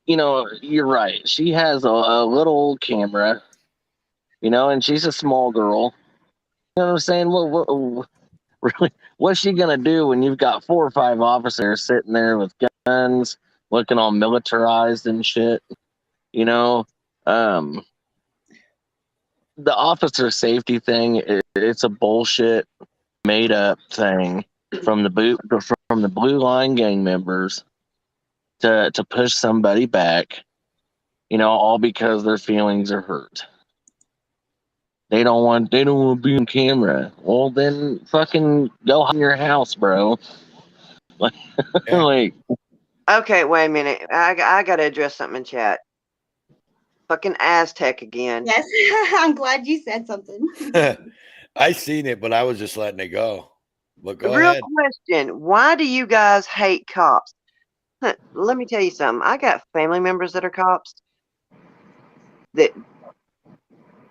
you're right. She has a little camera, and she's a small girl. You know what I'm saying? Really, what's she gonna do when you've got 4 or 5 officers sitting there with guns, looking all militarized and shit? The officer safety thing, it's a bullshit, made up thing from the Blue Line gang members to push somebody back, all because their feelings are hurt. They don't want to be on camera. Well, then fucking go hide in your house, bro. Like, okay, wait a minute. I got to address something in chat. Fucking Aztec again. Yes, I'm glad you said something. I seen it, but I was just letting it go. But go Real ahead. question. Why do you guys hate cops? Let me tell you something. I got family members that are cops that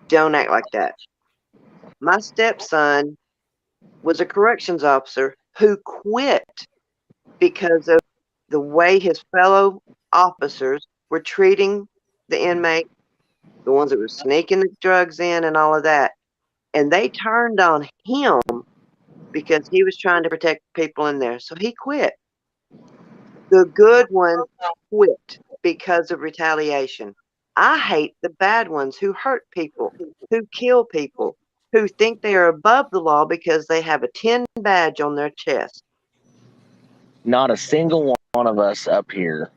don't act like that. My stepson was a corrections officer who quit because of the way his fellow officers were treating the inmate, the ones that were sneaking the drugs in and all of that. And they turned on him because he was trying to protect people in there. So he quit. The good ones quit because of retaliation. I hate the bad ones who hurt people, who kill people, who think they are above the law because they have a 10 badge on their chest. not a single one of us up here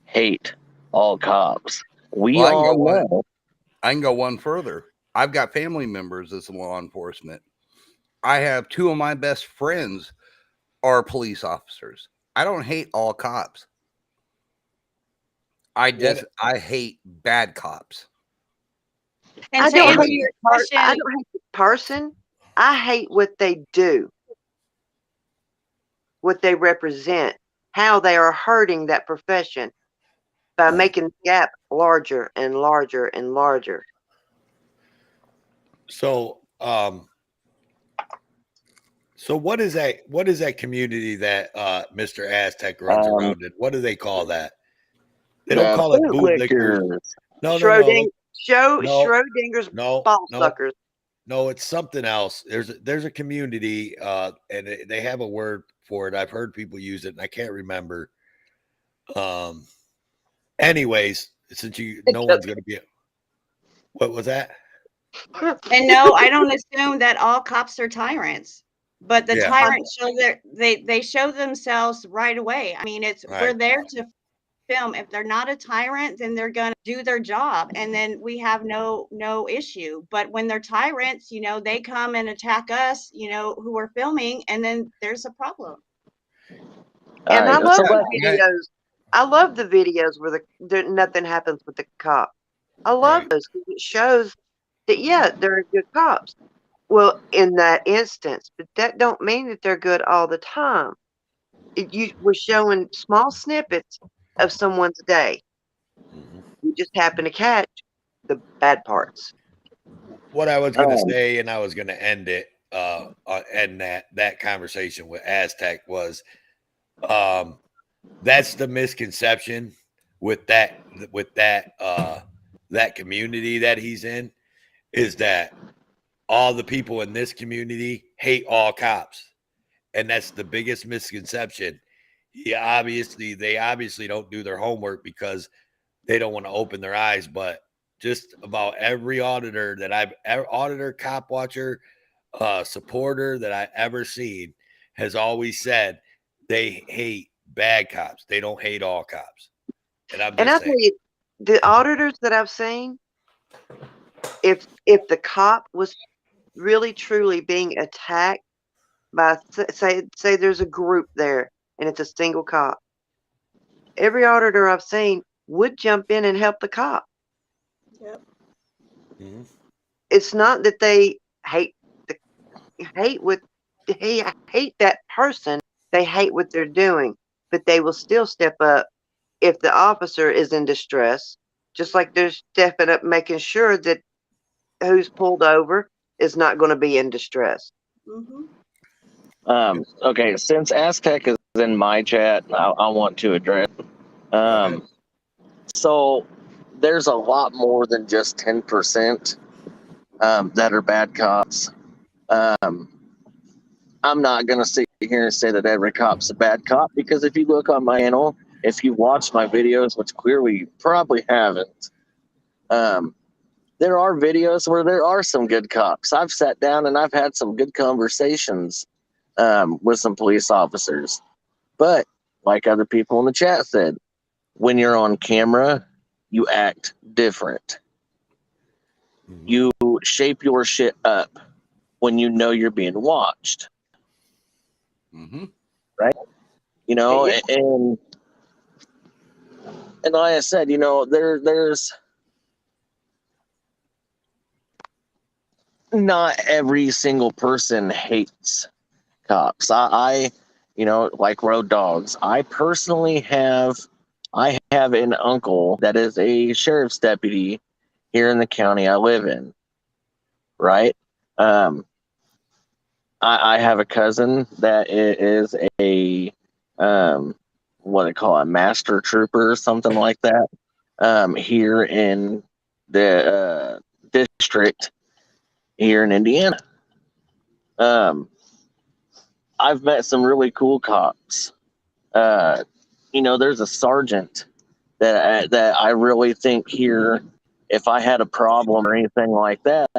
hate all cops. We all know. I can go one further. I've got family members as law enforcement. I have 2 of my best friends are police officers. I don't hate all cops. I hate bad cops. And I to don't answer hate your I question, don't hate the person. I hate what they do, what they represent, how they are hurting that profession by making the gap larger and larger and larger. So, so what is that community that Mr. Aztec runs around in? What do they call that? They don't call it bootlickers. No. Schrodinger's ball suckers. No, it's something else. There's a community, and they have a word for it. I've heard people use it, and I can't remember. Anyways, since no one's going to be. What was that? And no, I don't assume that all cops are tyrants, but the Yeah. tyrants show they show themselves right away. I mean, we're Right. there to film. If they're not a tyrant, then they're gonna do their job, and then we have no issue. But when they're tyrants, they come and attack us, who are filming, and then there's a problem. And I right, love so the videos. I love the videos where nothing happens with the cop. I love those because it shows that they're good cops. Well, in that instance, but that don't mean that they're good all the time. We're showing small snippets of someone's day. You just happen to catch the bad parts. What I was going to say, and I was going to end it, end that conversation with Aztec was, that's the misconception with that community that he's in, is that all the people in this community hate all cops, and that's the biggest misconception. They obviously don't do their homework because they don't want to open their eyes. But just about every auditor, cop watcher, supporter that I've ever seen has always said they hate bad cops. They don't hate all cops. And I'm just And I saying, tell you, the auditors that I've seen, if the cop was really truly being attacked by say there's a group there and it's a single cop, every auditor I've seen would jump in and help the cop. Yep. It's not that they hate that person. They hate what they're doing, but they will still step up if the officer is in distress, just like they're stepping up, making sure that who's pulled over is not going to be in distress. Okay, since Aztec is in my chat, I want to address. So there's a lot more than just 10% that are bad cops. I'm not going to sit here and say that every cop's a bad cop, because if you look on my channel, if you watch my videos, which clearly you probably haven't, there are videos where there are some good cops. I've sat down and I've had some good conversations with some police officers. But like other people in the chat said, when you're on camera, you act different. You shape your shit up when you know you're being watched. Right? And like I said, there's not every single person hates cops. I like road dogs. I personally have an uncle that is a sheriff's deputy here in the county I live in. Right? I have a cousin that is a what they call a master trooper or something like that here in the district here in Indiana. I've met some really cool cops. There's a sergeant that I really think here, if I had a problem or anything like that,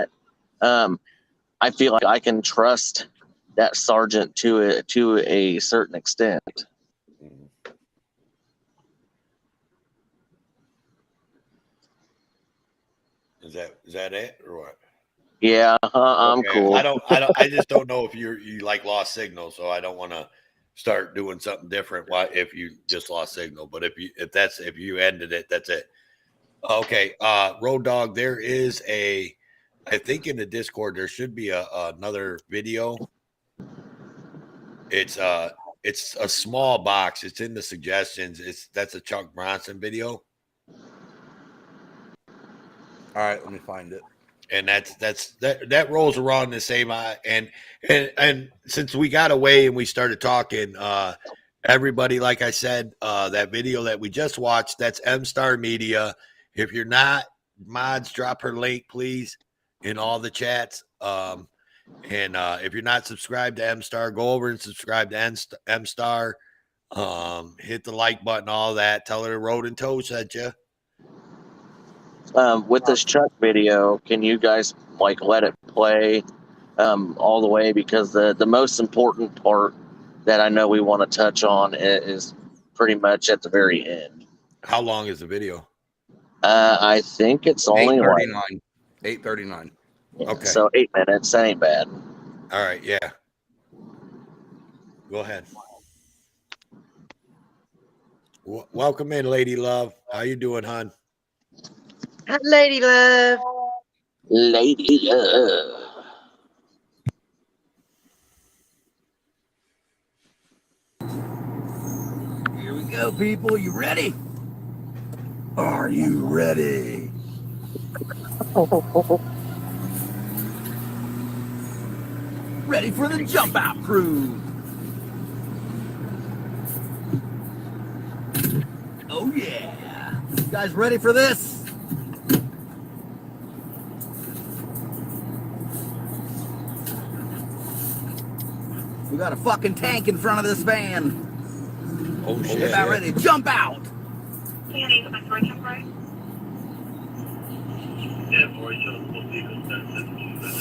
I feel like I can trust that sergeant to a certain extent. is that it or what? Yeah, I'm Okay. cool. I just don't know if you like lost signal, so I don't want to start doing something different. Why if you just lost signal? But if you ended it, that's it. Okay. Road Dog, there is I think in the Discord there should be another video. It's a small box. It's in the suggestions. That's a Chuck Bronson video. All right, let me find it. And that rolls around the same and since we got away and we started talking, everybody, like I said, that video that we just watched, that's M Star Media. If you're not mods, drop her link, please, in all the chats. And if you're not subscribed to M-Star, go over and subscribe to M-Star. Hit the like button, all that. Tell her Road and Tow sent you. With this truck video, can you guys like let it play all the way? Because the most important part that I know we want to touch on is pretty much at the very end. How long is the video? I think it's only 8:39. 8:39. Yeah, Okay. So 8 minutes. That ain't bad. All right. Yeah. Go ahead. Welcome in, Lady Love. How you doing, hon? Lady Love. Lady Love. Here we go, people. You ready? Are you ready? Ready for the jump out crew. Oh yeah. You guys ready for this? We got a fucking tank in front of this van. Oh shit. We're about ready to jump out.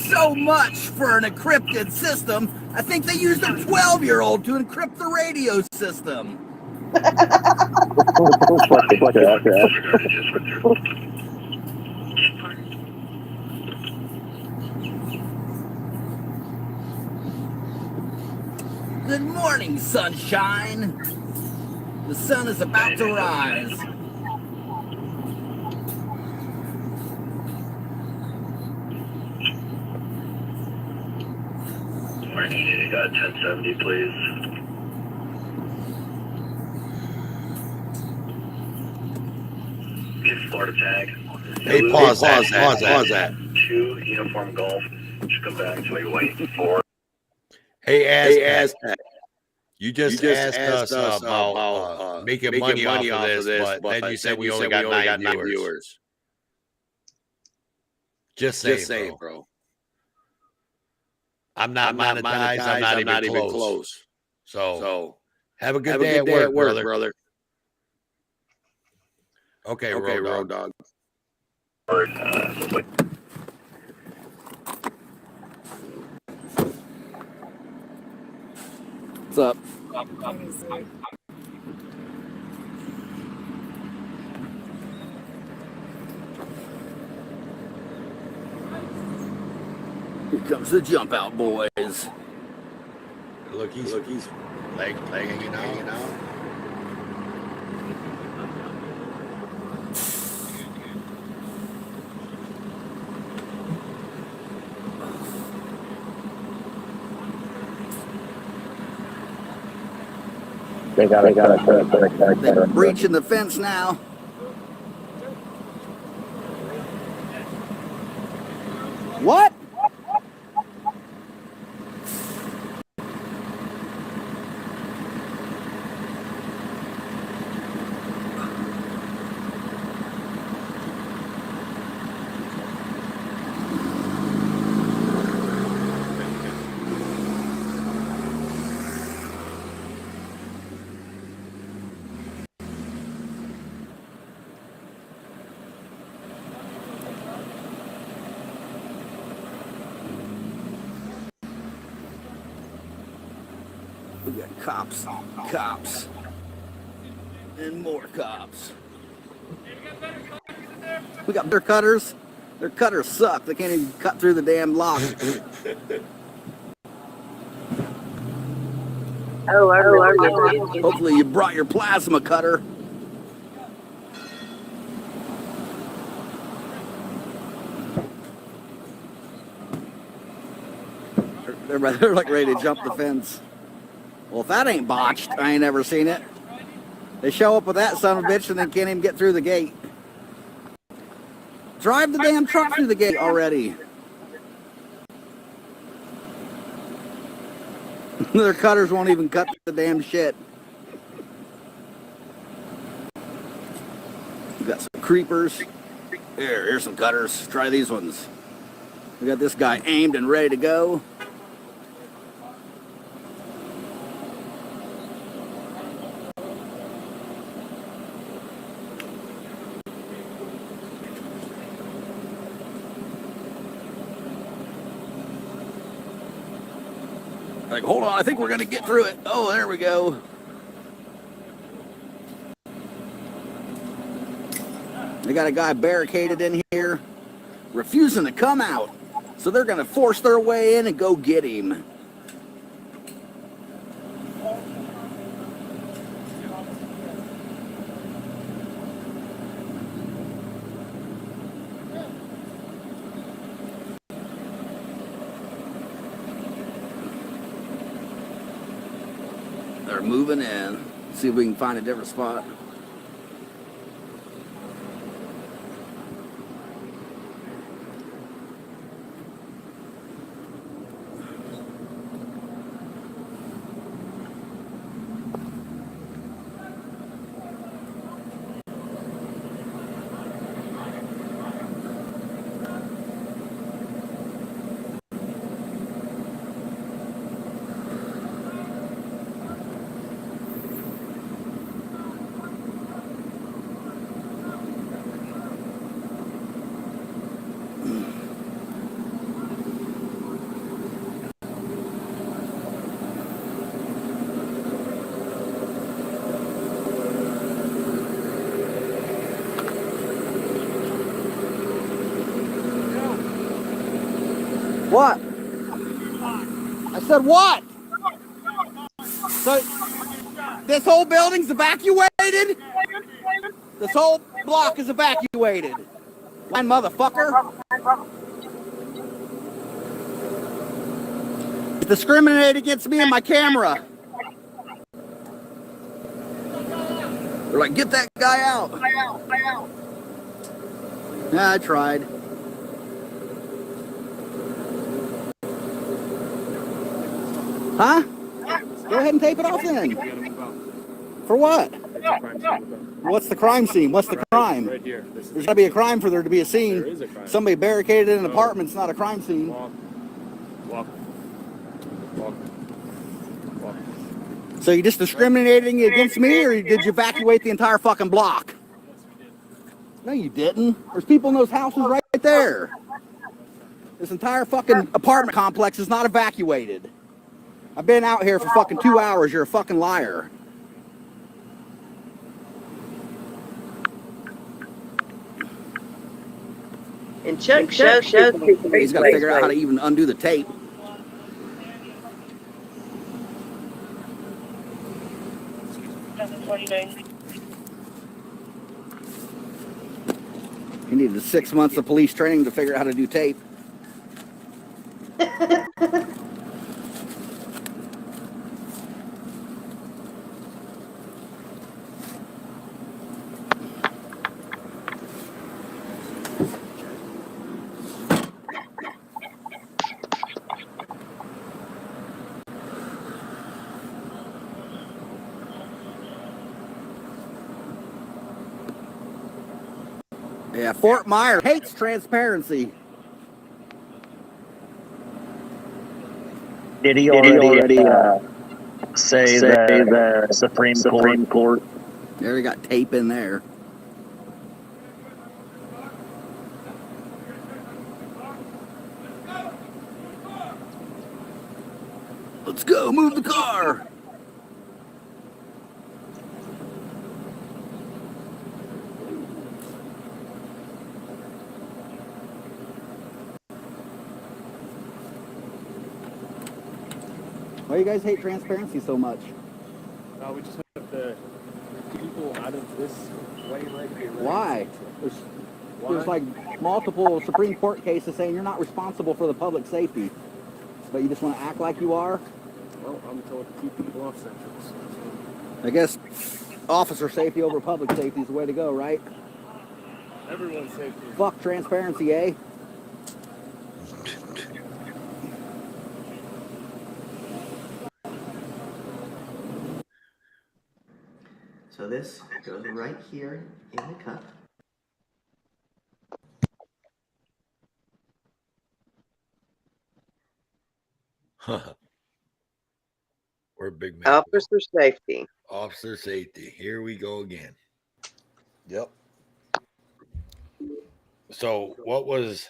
So much for an encrypted system. I think they used a 12-year-old to encrypt the radio system. Good morning, sunshine. The sun is about to rise. You got 1070, please. Get Florida tag. Hey, pause that. 2 Uniform Golf. Should come back to a white 4. Hey, Aztec. You just asked us about making money off of this, but then you said we only got 9 viewers. Just saying, bro. I'm not monetized. I'm not even close. So have a good day at work, brother. Okay, Road Dog. What's up? Here comes the jump out boys. Look, he's leg hanging out. They got They're breaching the fence now. What? We got cops, and more cops. We got their cutters. Their cutters suck. They can't even cut through the damn lock. Hopefully you brought your plasma cutter. They're like ready to jump the fence. Well, if that ain't botched, I ain't ever seen it. They show up with that son of a bitch and then can't even get through the gate. Drive the damn truck through the gate already. Their cutters won't even cut the damn shit. We got some creepers. Here's some cutters. Try these ones. We got this guy aimed and ready to go. Like, hold on, I think we're gonna get through it. Oh, there we go. They got a guy barricaded in here, refusing to come out. So they're gonna force their way in and go get him. They're moving in. See if we can find a different spot. What? I said what? So this whole building's evacuated? This whole block is evacuated. Line motherfucker. Discriminate against me and my camera. They're like, get that guy out. Yeah, I tried. Huh? Go ahead and tape it off then. For what? What's the crime scene? What's the crime? Right here. There's got to be a crime for there to be a scene. There is a crime. Somebody barricaded in an apartment's not a crime scene. Walk. So you just discriminating against me, or did you evacuate the entire fucking block? No, you didn't. There's people in those houses right there. This entire fucking apartment complex is not evacuated. I've been out here for fucking 2 hours. You're a fucking liar. And Chuck shows people He's got to figure out how to even undo the tape. He needed 6 months of police training to figure out how to do tape. Yeah, Fort Myers hates transparency. Did he already say the Supreme Court? There, he got tape in there. Let's go, move the car. Why do you guys hate transparency so much? We just have the people out of this way right here. Why? There's like multiple Supreme Court cases saying you're not responsible for the public safety, but you just want to act like you are? Well, I'm told to keep people off centrals. I guess officer safety over public safety is the way to go, right? Everyone's safety. Fuck transparency, eh? So this goes right here in the cup. We're big man. Officer safety. Officer safety. Here we go again. Yep. So what was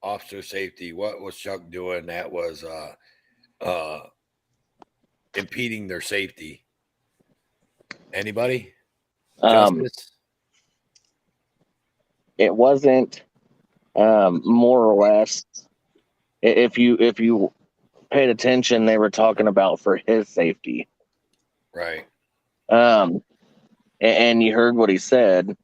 officer safety. What was Chuck doing that was impeding their safety? Anybody? Justice? It wasn't more or less. If you paid attention, they were talking about for his safety. Right. And you heard what he said,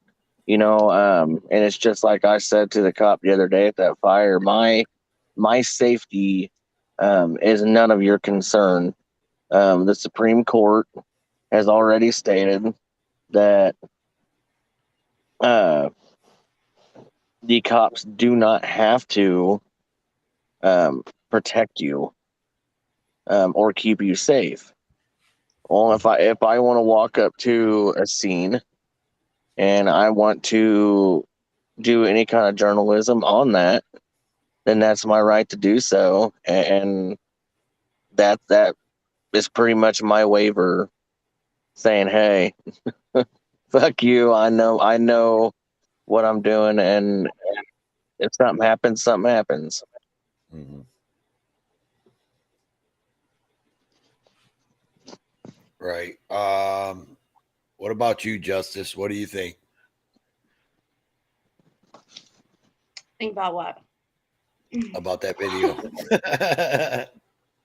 you know, and it's just like I said to the cop the other day at that fire, my safety is none of your concern. The Supreme Court has already stated that the cops do not have to protect you or keep you safe. Well, if I want to walk up to a scene and I want to do any kind of journalism on that, then that's my right to do so, and that is pretty much my waiver saying, hey, fuck you, I know what I'm doing, and if something happens, something happens. Mm-hmm. Right. What about you, Justice? What do you think? Think about what? About that video?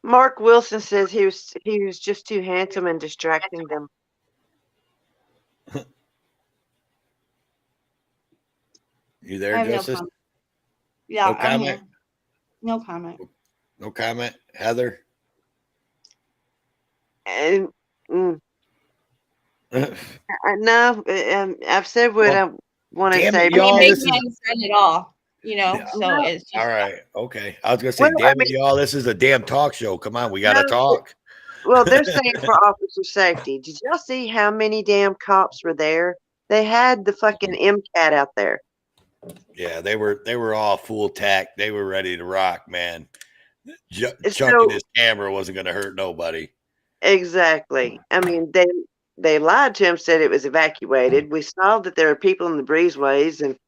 Mark Wilson says he was just too handsome and distracting them. You there, I have Justice? no comment. Yeah, no I'm comment? here. No comment. No comment, Heather? And no, I've said what I want to say. I mean, big man said it all, you know. So it's just, all right. Okay. I was gonna say, Well, I damn it, y'all. This is a damn talk show. Come on, we gotta talk. Well, they're saying for officer safety. Did y'all see how many damn cops were there? They had the fucking MCAT out there. Yeah, they were all full tack. They were ready to rock, man. Chucking So his camera wasn't gonna hurt nobody. exactly. I mean, they lied to him, said it was evacuated. We saw that there were people in the breezeways and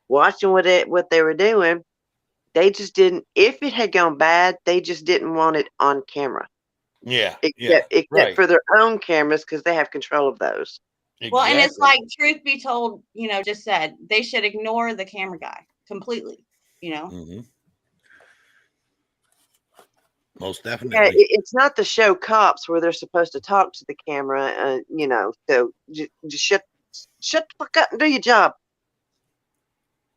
watching what they were doing. They just didn't. If it had gone bad, they just didn't want it on camera. Yeah, Except right. for their own cameras because they have control of those. well, and it's like, truth be told, you know, just said they should ignore the camera guy completely, you know. Mm-hmm. Most Yeah, definitely. it's not the show cops where they're supposed to talk to the camera, you know. So just shut the fuck up and do your job.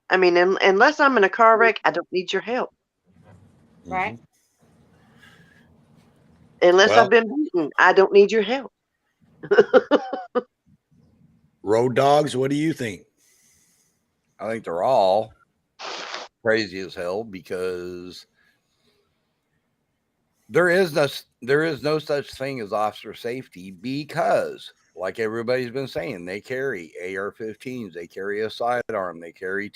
I mean, unless I'm in a car wreck, I don't need your help. Right. Unless Well- I've been beaten, I don't need your help. Road dogs, what do you think? I think they're all crazy as hell because there is no such thing as officer safety because, like everybody's been saying, they carry AR-15s, they carry a sidearm, they carry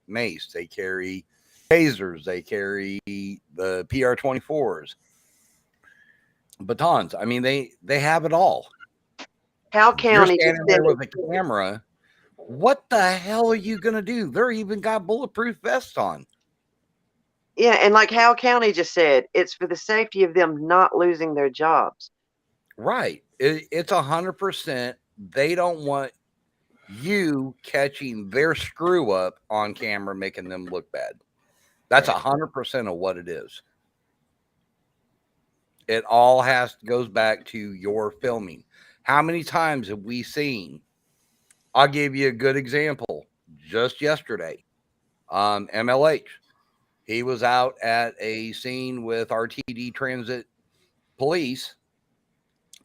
mace, they carry tasers, they carry the PR-24s, batons. I mean, they have it all. Cal County You're standing there with a camera. What the hell are you going to do? They're even got bulletproof vests on. Yeah, and like Howell County just said, it's for the safety of them not losing their jobs. Right. It's 100%. They don't want you catching their screw up on camera, making them look bad. That's 100% of what it is. It all goes back to your filming. How many times have we seen? I'll give you a good example. Just yesterday, MLH. He was out at a scene with RTD Transit Police.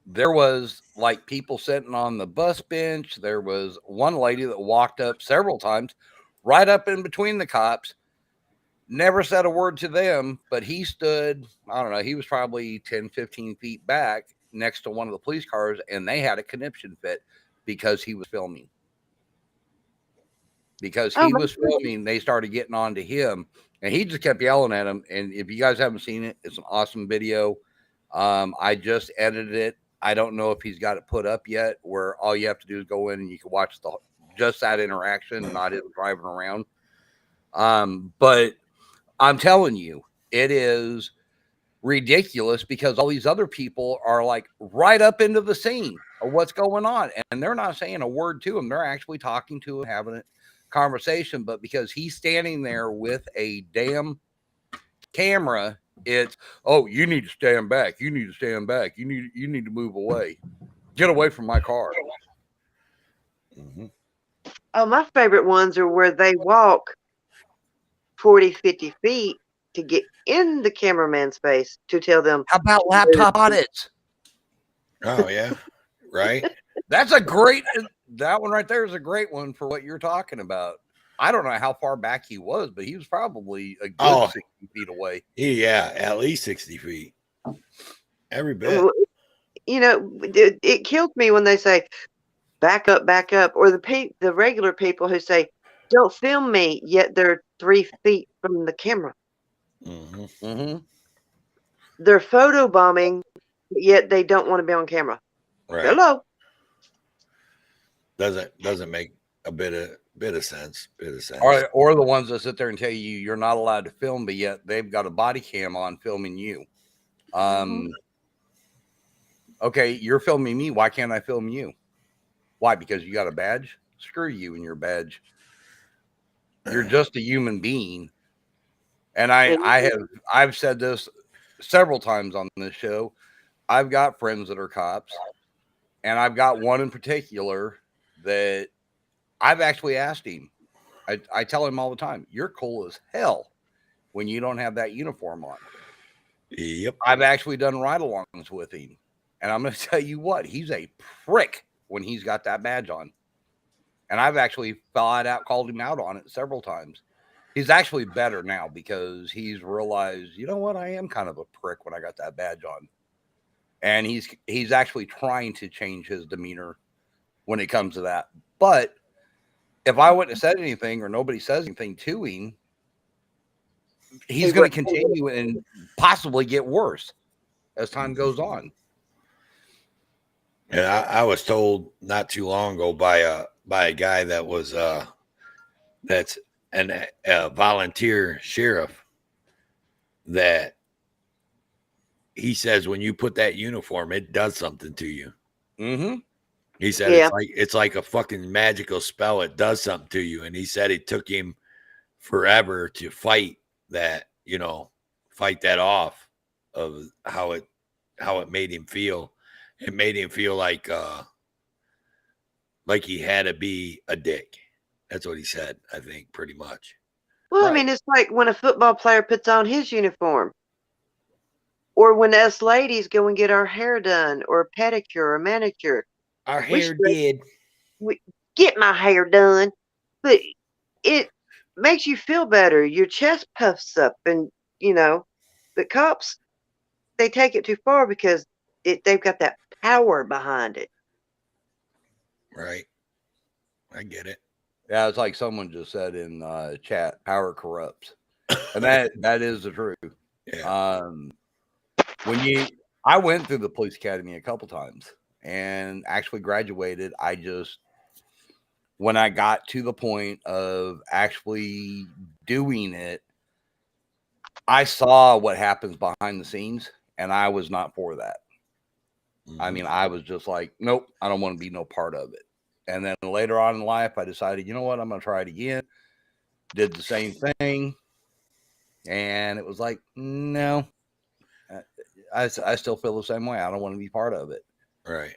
There was like people sitting on the bus bench. There was one lady that walked up several times, right up in between the cops, never said a word to them, but he stood, I don't know, he was probably 10, 15 feet back next to one of the police cars, and they had a conniption fit because he was filming. Because he was filming, they started getting on to him, and he just kept yelling at him. And if you guys haven't seen it, it's an awesome video. I just edited it. I don't know if he's got it put up yet, where all you have to do is go in and you can watch just that interaction, not him driving around. But I'm telling you, it is ridiculous because all these other people are like right up into the scene of what's going on, and they're not saying a word to him. They're actually talking to him, having a conversation, but because he's standing there with a damn camera, it's, oh, you need to stand back. You need to stand back. You need to move away. Get away from my car. Mm-hmm. Oh, my favorite ones are where they walk 40, 50 feet to get in the cameraman's face to tell them. How about laptop audits? Oh, yeah. Right. That's a great, that one right there is a great one for what you're talking about. I don't know how far back he was, but he was probably a good 60 feet away. Yeah, at least 60 feet. Every bit. You know, it kills me when they say, back up, or the regular people who say, don't film me, yet they're 3 feet from the camera. Mm-hmm. Mm-hmm. They're photo bombing, yet they don't want to be on camera. Right. Hello. Doesn't make a bit of sense. Or the ones that sit there and tell you you're not allowed to film, but yet they've got a body cam on filming you. Okay, you're filming me. Why can't I film you? Why? Because you got a badge? Screw you and your badge. You're just a human being. And I've said this several times on this show. I've got friends that are cops, and I've got one in particular that I've actually asked him. I tell him all the time, you're cool as hell when you don't have that uniform on. Yep. I've actually done ride-alongs with him. And I'm going to tell you what, he's a prick when he's got that badge on. And I've actually flat out called him out on it several times. He's actually better now because he's realized, you know what, I am kind of a prick when I got that badge on. And he's actually trying to change his demeanor when it comes to that. But if I wouldn't have said anything or nobody says anything to him, he's going to continue and possibly get worse as time goes on. And I was told not too long ago by a guy that was that's a volunteer sheriff that he says when you put that uniform, it does something to you. Mm-hmm. He said it's like a fucking magical spell. It does something to you. And he said it took him forever to fight that, fight that off of how it made him feel. It made him feel like he had to be a dick. That's what he said, I think, pretty much. Well, right. I mean, it's like when a football player puts on his uniform, or when us ladies go and get our hair done, or a pedicure or manicure. Our hair did. We get my hair done, but it makes you feel better. Your chest puffs up, and the cops, they take it too far because they've got that power behind it. Right. I get it. Yeah, it's like someone just said in chat, power corrupts. And that is the truth. Yeah. I went through the police academy a couple times and actually graduated. When I got to the point of actually doing it, I saw what happens behind the scenes, and I was not for that. Mm-hmm. I mean, I was just like, nope, I don't want to be no part of it. And then later on in life, I decided, you know what, I'm going to try it again. Did the same thing. And it was like, no, I still feel the same way. I don't want to be part of it. Right.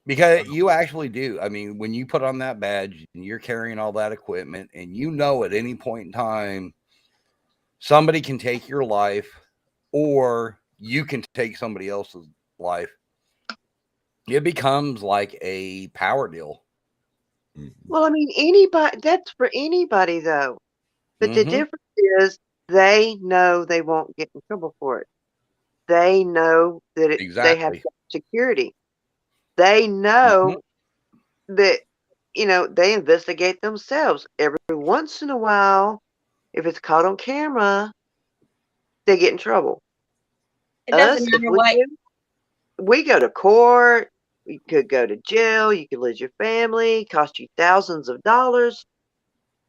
Because you actually do. I mean, when you put on that badge and you're carrying all that equipment and at any point in time, somebody can take your life or you can take somebody else's life. It becomes like a power deal. Well, I mean, that's for anybody though. But the difference is they know they won't get in trouble for it. They know that they have security. They know that, they investigate themselves. Every once in a while, if it's caught on camera, they get in trouble. It doesn't matter what. We go to court. You could go to jail. You could lose your family. Cost you thousands of dollars.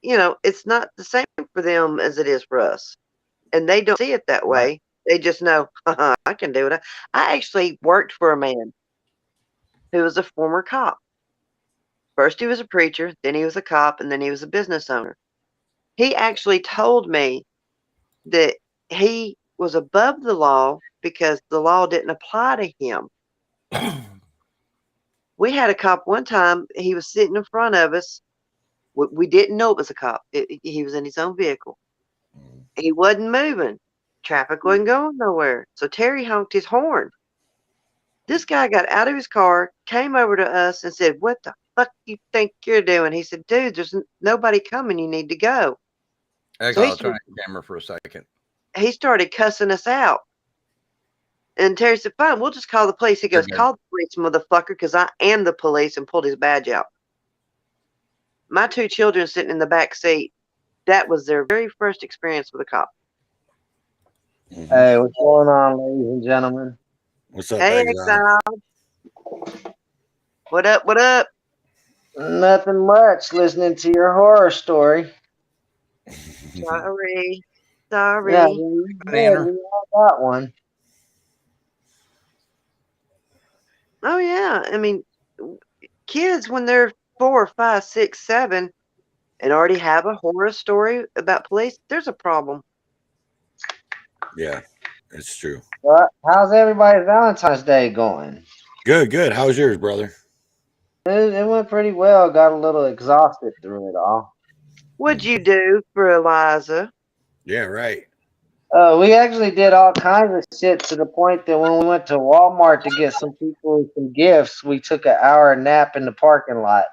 You know, it's not the same for them as it is for us, and they don't see it that way. Right. They just know, I can do it. I actually worked for a man who was a former cop. First, he was a preacher, then he was a cop, and then he was a business owner. He actually told me that he was above the law because the law didn't apply to him. We had a cop one time, he was sitting in front of us. We didn't know it was a cop. He was in his own vehicle. He wasn't moving. Traffic wasn't going nowhere. So Terry honked his horn. This guy got out of his car, came over to us and said, "What the fuck you think you're doing?" He said, "Dude, there's nobody coming. You need to go." Actually, So I'll turn the camera for a second. he started cussing us out. And Terry said, "Fine, we'll just call the police." He goes, "Call the police, motherfucker, because I am the police," and pulled his badge out. My 2 children sitting in the back seat, that was their very first experience with a cop. Hey, what's going on, ladies and gentlemen? What's up, Hey, Exile? Exile. What up? What up? Nothing much. Listening to your horror story. Sorry. Sorry. Yeah, we all got one. Oh, yeah. I mean, kids, when they're 4, 5, 6, 7 and already have a horror story about police, there's a problem. Yeah, it's true. Well, how's everybody's Valentine's Day going? Good, good. How's yours, brother? It went pretty well. Got a little exhausted through it all. What'd you do for Eliza? Yeah, right. We actually did all kinds of shit to the point that when we went to Walmart to get some people some gifts, we took an hour nap in the parking lot.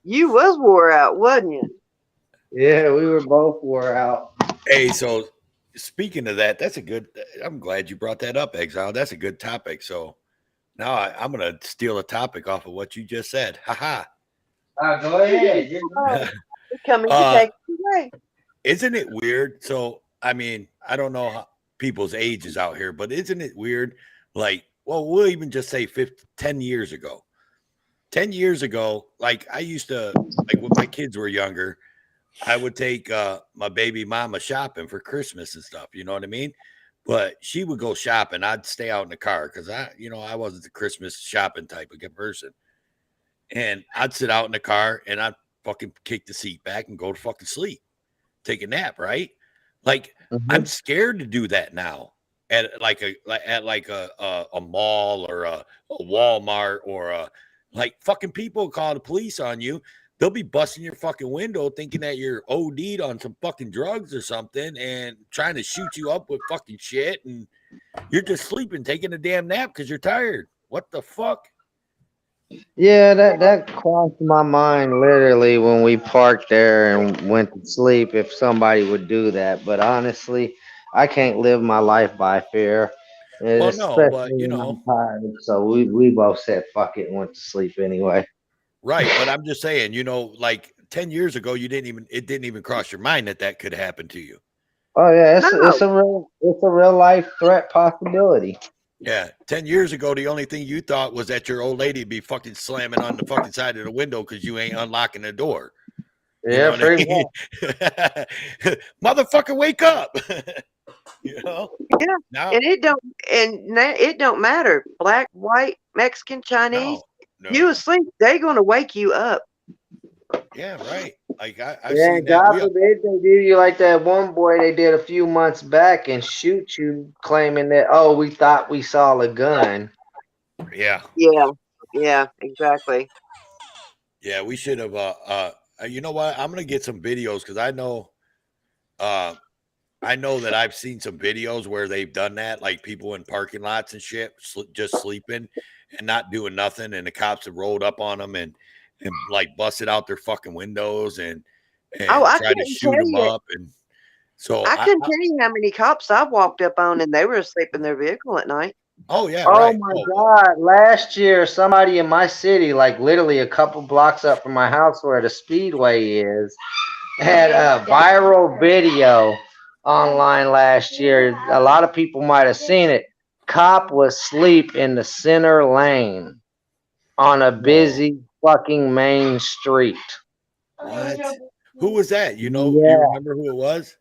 You was wore out, wasn't you? Yeah, we were both wore out. Hey, so speaking of that, that's a good. I'm glad you brought that up, Exile. That's a good topic. So now I'm gonna steal a topic off of what you just said. Haha. Go ahead. Coming to take it away. Isn't it weird? So I mean, I don't know how people's ages out here, but isn't it weird? Like, well, we'll even just say 10 years ago. 10 years ago, like I used to, like when my kids were younger, I would take my baby mama shopping for Christmas and stuff. You know what I mean? But she would go shopping. I'd stay out in the car because I wasn't the Christmas shopping type of person. And I'd sit out in the car and I'd fucking kick the seat back and go to fucking sleep, take a nap. Right? Like I'm scared to do that now at a mall or a Walmart or like fucking people call the police on you. They'll be busting your fucking window thinking that you're OD'd on some fucking drugs or something and trying to shoot you up with fucking shit. And you're just sleeping, taking a damn nap because you're tired. What the fuck? Yeah, that crossed my mind literally when we parked there and went to sleep if somebody would do that. But honestly, I can't live my life by fear. Well, no, but Especially when I'm tired. So we both said fuck it and went to sleep anyway. Right, but I'm just saying, like 10 years ago, it didn't even cross your mind that could happen to you. Oh yeah, it's a real life threat possibility. Yeah, 10 years ago, the only thing you thought was that your old lady be fucking slamming on the fucking side of the window because you ain't unlocking the door. Yeah, pretty much. Motherfucker, wake up. Yeah, now, and it don't matter. Black, white, Mexican, Chinese. No. You asleep, they're gonna wake you up. Yeah, right. Like I've yeah, seen God that. forbid they do you like that one boy they did a few months back and shoot you, claiming that we thought we saw a gun. Yeah. Yeah, exactly. Yeah, we should have. You know what? I'm gonna get some videos because I know that I've seen some videos where they've done that, like people in parking lots and shit, just sleeping and not doing nothing, and the cops have rolled up on them and like busted out their fucking windows and I tried to shoot them up. And so I couldn't tell you how many cops I've walked up on and they were asleep in their vehicle at night. Oh yeah. Oh right. my God! Last year, somebody in my city, like literally a couple blocks up from my house where the speedway is, had a viral video online last year. A lot of people might have seen it. cop was asleep in the center lane on a busy fucking main street. What? Who was that? You know, Yeah. you remember who it was?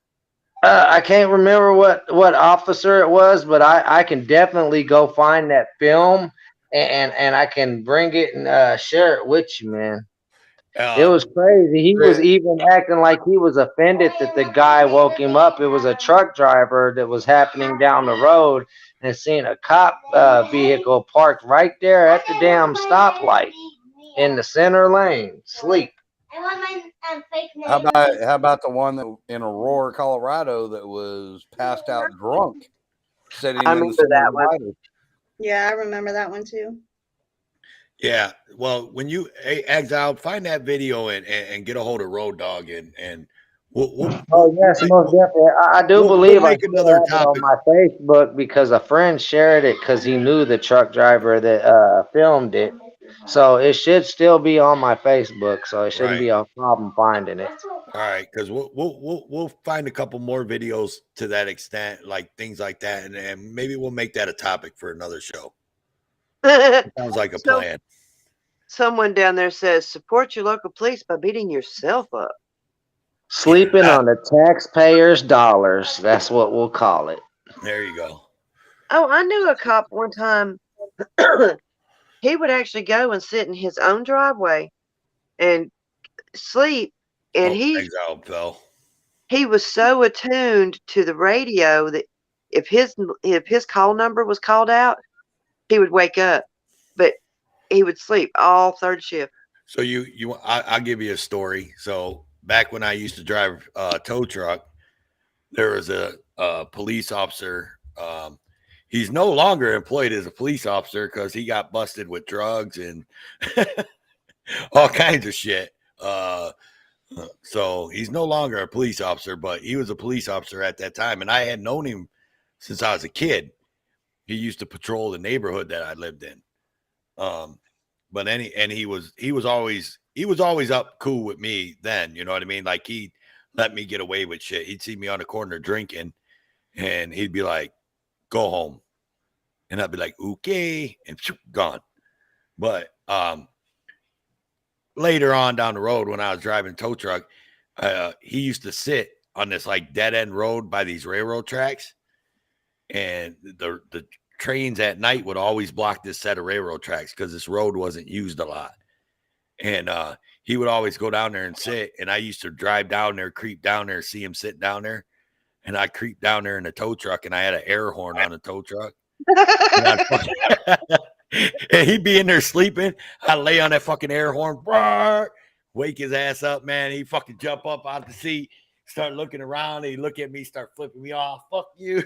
I can't remember what officer it was, but I can definitely go find that film and I can bring it and share it with you, man. It was crazy. He was even acting like he was offended that the guy woke him up. It was a truck driver that was happening down the road and seeing a cop vehicle parked right there at the damn stoplight in the center lane, sleep. How about the one that in Aurora, Colorado, that was passed out drunk, sitting I in the remember center that one. divider? Yeah, I remember that one too. Yeah. Well, when you Exile, find that video and get a hold of Road Dog and we'll Oh yes, most definitely. I do we'll believe I make still another have it on topic. my Facebook because a friend shared it because he knew the truck driver that filmed it. So it should still be on my Facebook. So it shouldn't be a problem finding it. All right, because we'll find a couple more videos to that extent, like things like that, and maybe we'll make that a topic for another show. Sounds like a plan. Someone down there says, support your local police by beating yourself up. Sleeping on the taxpayers' dollars. That's what we'll call it. There you go. Oh, I knew a cop one time. He would actually go and sit in his own driveway and sleep. And Exile fell. he was so attuned to the radio that if his call number was called out, he would wake up. But he would sleep all third shift. So I'll give you a story. So back when I used to drive a tow truck, there was a police officer. He's no longer employed as a police officer because he got busted with drugs and all kinds of shit. So he's no longer a police officer, but he was a police officer at that time. And I had known him since I was a kid. He used to patrol the neighborhood that I lived in. But he was always up cool with me then, you know what I mean? Like he let me get away with shit. He'd see me on the corner drinking and he'd be like, go home. And I'd be like, okay, and gone. But later on down the road when I was driving a tow truck, he used to sit on this like dead end road by these railroad tracks. And the trains at night would always block this set of railroad tracks because this road wasn't used a lot. And he would always go down there and sit. And I used to drive down there, creep down there, see him sitting down there. And I creeped down there in a tow truck and I had an air horn on the tow truck. And he'd be in there sleeping. I'd lay on that fucking air horn, wake his ass up, man. He'd fucking jump up out the seat, start looking around. He'd look at me, start flipping me off. Fuck you.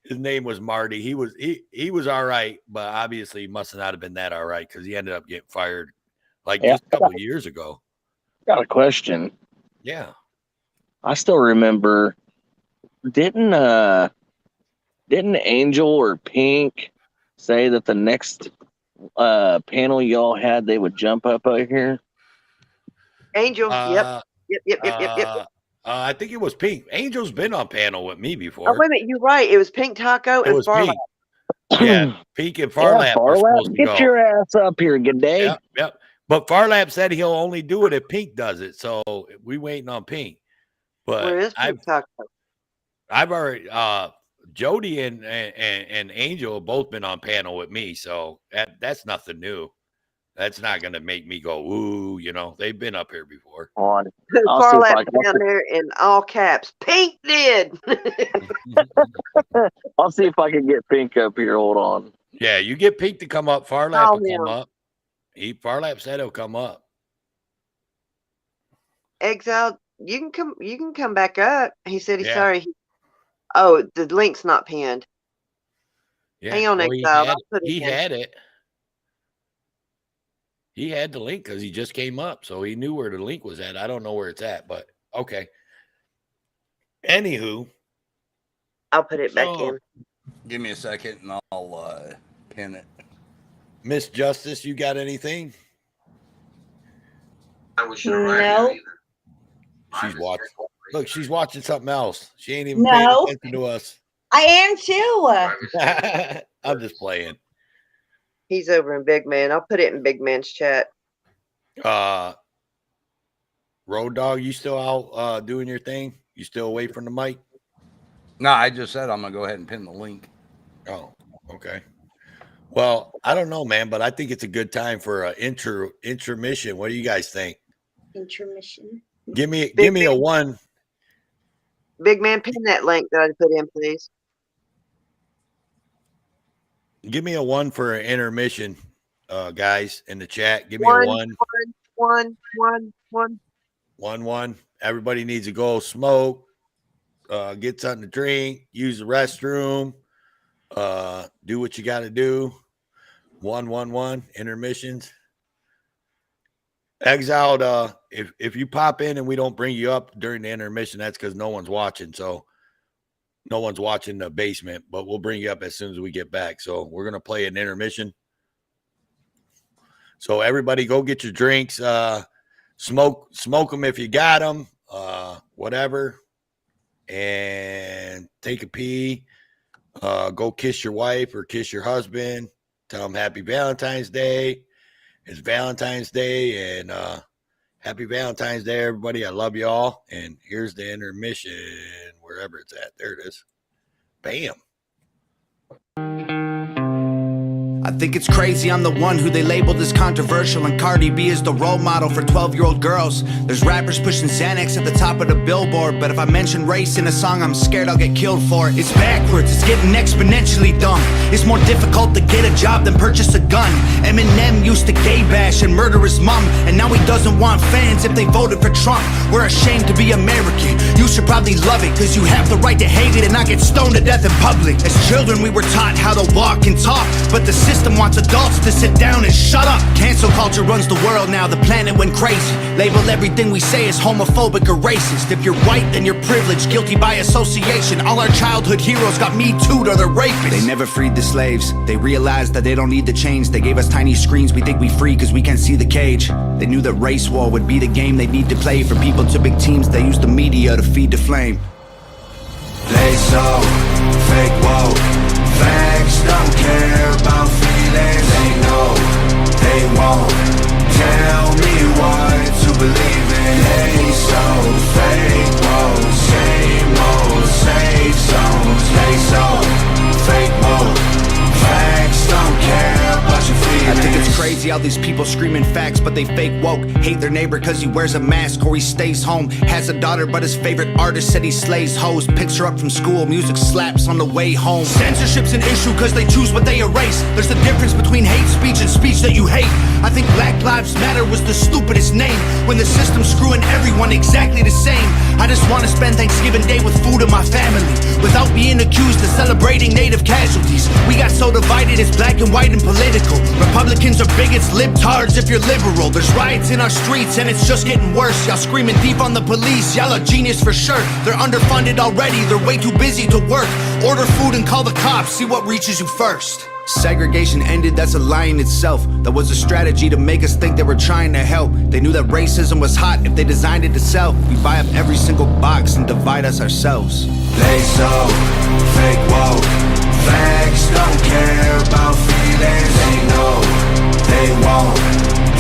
His name was Marty. He was all right, but obviously he must not have been that all right because he ended up getting fired like just a couple of years ago. Got a question. Yeah. I still remember, didn't Angel or Pink say that the next panel y'all had, they would jump up out here? Angel, yep. I think it was Pink. Angel's been on panel with me before. Oh, wait a minute. You're right. It was Pink Taco and Farlap. Yeah, Pink and Farlap were supposed to get go. your ass up here. Good day. Yep. But Farlap said he'll only do it if Pink does it. So we waiting on Pink. But where is Pink Taco? I've already Jody and Angel have both been on panel with me. So that's nothing new. That's not going to make me go, ooh, you know, they've been up here before. Farlap down there in all caps. Pink did. I'll see if I can get Pink up here. Hold on. Yeah, you get Pink to come up. Farlap will come up. Farlap said he'll come up. Exile, you can come back up. He said he's sorry. Oh, the link's not pinned. Yeah, hang on, Exile. He had it. He had the link because he just came up, so he knew where the link was at. I don't know where it's at, but okay. Anywho, I'll put it back in. Give me a second, and I'll pin it. Miss Justice, you got anything? No. She's watching. Look, she's watching something else. She ain't even No. paying attention to us. I am too. I'm just playing. He's over in Big Man. I'll put it in Big Man's chat. Road Dog, you still out doing your thing? You still away from the mic? No, I just said I'm gonna go ahead and pin the link. Oh, okay. Well, I don't know, man, but I think it's a good time for an intermission. What do you guys think? Intermission. Give me a one. Big Man, pin that link that I put in, please. Give me a one for an intermission, guys, in the chat. Give me a one. One. Everybody needs to go smoke, get something to drink, use the restroom, do what you got to do. One. Intermissions. Exiled, if you pop in and we don't bring you up during the intermission, that's because no one's watching. So no one's watching the basement, but we'll bring you up as soon as we get back. So we're going to play an intermission. So everybody go get your drinks, smoke them if you got them, whatever, and take a pee, go kiss your wife or kiss your husband, tell them happy Valentine's Day. It's Valentine's Day, and happy Valentine's Day, everybody. I love you all. And here's the intermission, wherever it's at. There it is. Bam. I think it's crazy I'm the one who they labeled as controversial, and Cardi B is the role model for 12-year-old girls. There's rappers pushing Xanax at the top of the billboard, but if I mention race in a song, I'm scared I'll get killed for it. It's backwards, it's getting exponentially dumb. It's more difficult to get a job than purchase a gun. Eminem used to gay bash and murder his mom, and now he doesn't want fans if they voted for Trump. We're ashamed to be American. You should probably love it, cause you have the right to hate it and not get stoned to death in public. As children we were taught how to walk and talk, but the system wants adults to sit down and shut up. Cancel culture runs the world now, the planet went crazy. Label everything we say as homophobic or racist. If you're white, then you're privileged, guilty by association. All our childhood heroes got Me Too'd or they're rapists. They never freed the slaves. They realized that they don't need to change. They gave us tiny screens, we think we free cause we can't see the cage. They knew that race war would be the game they need to play. For people to big teams, they use the media to feed the flame. They so fake woke. Facts don't care about feelings. They know they won't tell me what to believe in. They so fake woke. Same old safe zones. They so fake woke. Facts don't care about your feelings. I think it's crazy how these people screaming facts, but they fake woke. Hate their neighbor cause he wears a mask or he stays home. Has a daughter but his favorite artist said he slays hoes. Picks her up from school, music slaps on the way home. Censorship's an issue cause they choose what they erase. There's a difference between hate speech and speech that you hate. I think Black Lives Matter was the stupidest name, when the system's screwing everyone exactly the same. I just want to spend Thanksgiving Day with food and my family, without being accused of celebrating native casualties. We got so divided it's black and white and political. Republicans are bigots, libtards if you're liberal. There's riots in our streets and it's just getting worse. Y'all screaming deep on the police, y'all are genius for sure. They're underfunded already, they're way too busy to work. Order food and call the cops, see what reaches you first. Segregation ended, that's a lie in itself. That was a strategy to make us think they were trying to help. They knew that racism was hot if they designed it to sell. We buy up every single box and divide us ourselves. They so fake woke. Facts don't care about feelings. They know they won't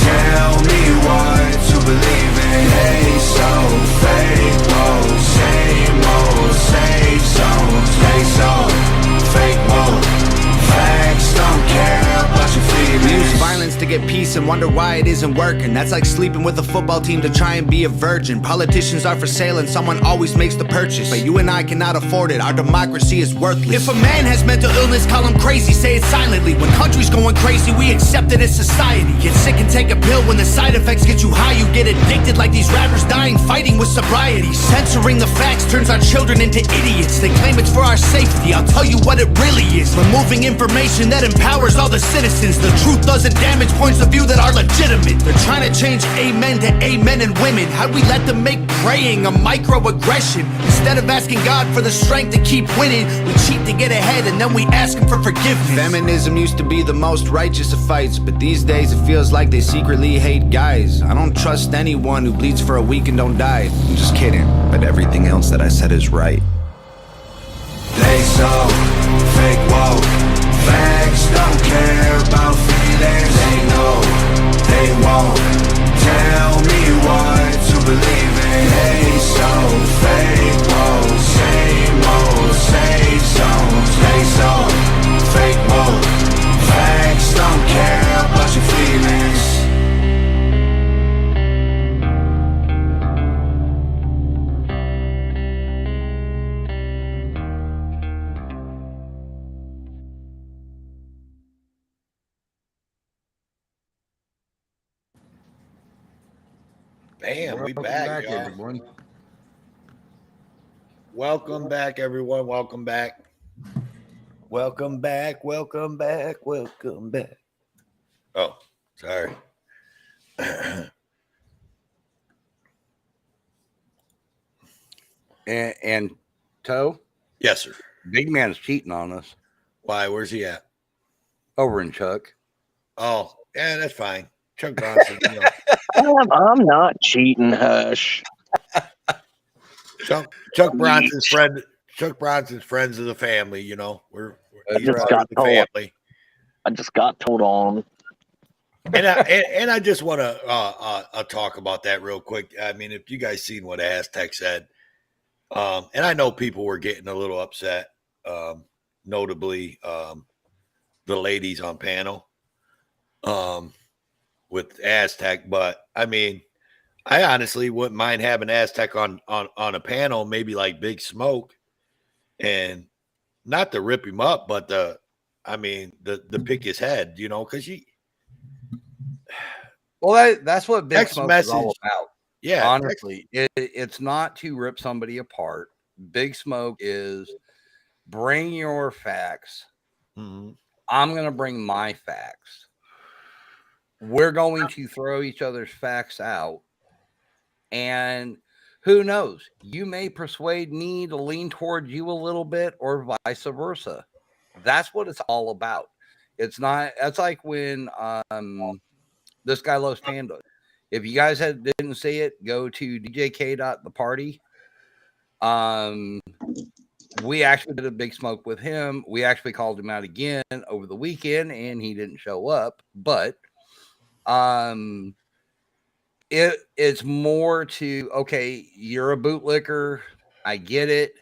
tell me what to believe in. They so fake woke. Same old safe zones. They so fake woke. Facts don't care about your feelings. We use violence to get peace and wonder why it isn't working. That's like sleeping with a football team to try and be a virgin. Politicians are for sale and someone always makes the purchase, but you and I cannot afford it, our democracy is worthless. If a man has mental illness, call him crazy, say it silently. When country's going crazy, we accept it as society. Get sick and take a pill, when the side effects get you high, you get addicted like these rappers dying fighting with sobriety. Censoring the facts turns our children into idiots. They claim it's for our safety, I'll tell you what it really is. Removing information that empowers all the citizens. The truth doesn't damage points of view that are legitimate. They're trying to change amen to amen and women. How'd we let them make praying a microaggression? Instead of asking God for the strength to keep winning, we cheat to get ahead and then we ask him for forgiveness. Feminism used to be the most righteous of fights, but these days it feels like they secretly hate guys. I don't trust anyone who bleeds for a week and don't die. I'm just kidding, but everything else that I said is right. They so fake woke. Facts don't care about feelings. They know they won't tell me what to believe in. They so fake woke. Same old safe zones. They so fake woke. Facts don't care about your feelings. Bam, we Welcome back, y'all. everyone. Welcome back, everyone. Welcome back. Welcome back. Welcome back. Welcome back. Oh, sorry. And Toe? Yes, sir. Big man's cheating on us. Why? Where's he at? Over in Chuck. Oh, yeah, that's fine. Chuck Bronson, you know. I'm not cheating, hush. Chuck Bronson's friend. Chuck Bronson's friends of the family. You know, he's part of the family. I just got told on. And I just want to talk about that real quick. I mean, if you guys seen what Aztec said, and I know people were getting a little upset, notably the ladies on panel with Aztec, but I mean, I honestly wouldn't mind having Aztec on a panel, maybe like Big Smoke, and not to rip him up, but the pick his head, you know, because well, that's what Big text Smoke message is all about. Yeah, honestly, it's not to rip somebody apart. Big Smoke is bring your facts. Mm-hmm. I'm going to bring my facts. We're going to throw each other's facts out. And who knows? You may persuade me to lean toward you a little bit or vice versa. That's what it's all about. It's not, that's like when This Guy Loves Panda. If you guys didn't see it, go to DJK.the party. We actually did a Big Smoke with him. We actually called him out again over the weekend and he didn't show up, but it's more to, okay, you're a bootlicker. I get it.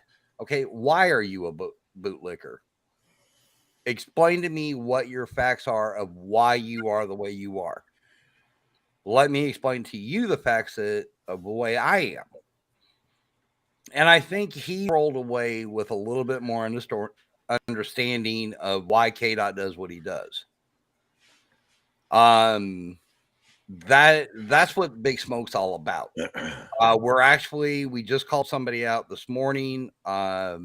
Okay, why are you a bootlicker? Explain to me what your facts are of why you are the way you are. Let me explain to you the facts of the way I am. And I think he rolled away with a little bit more understanding of why K-Dot does what he does. That's what Big Smoke's all about. We just called somebody out this morning. I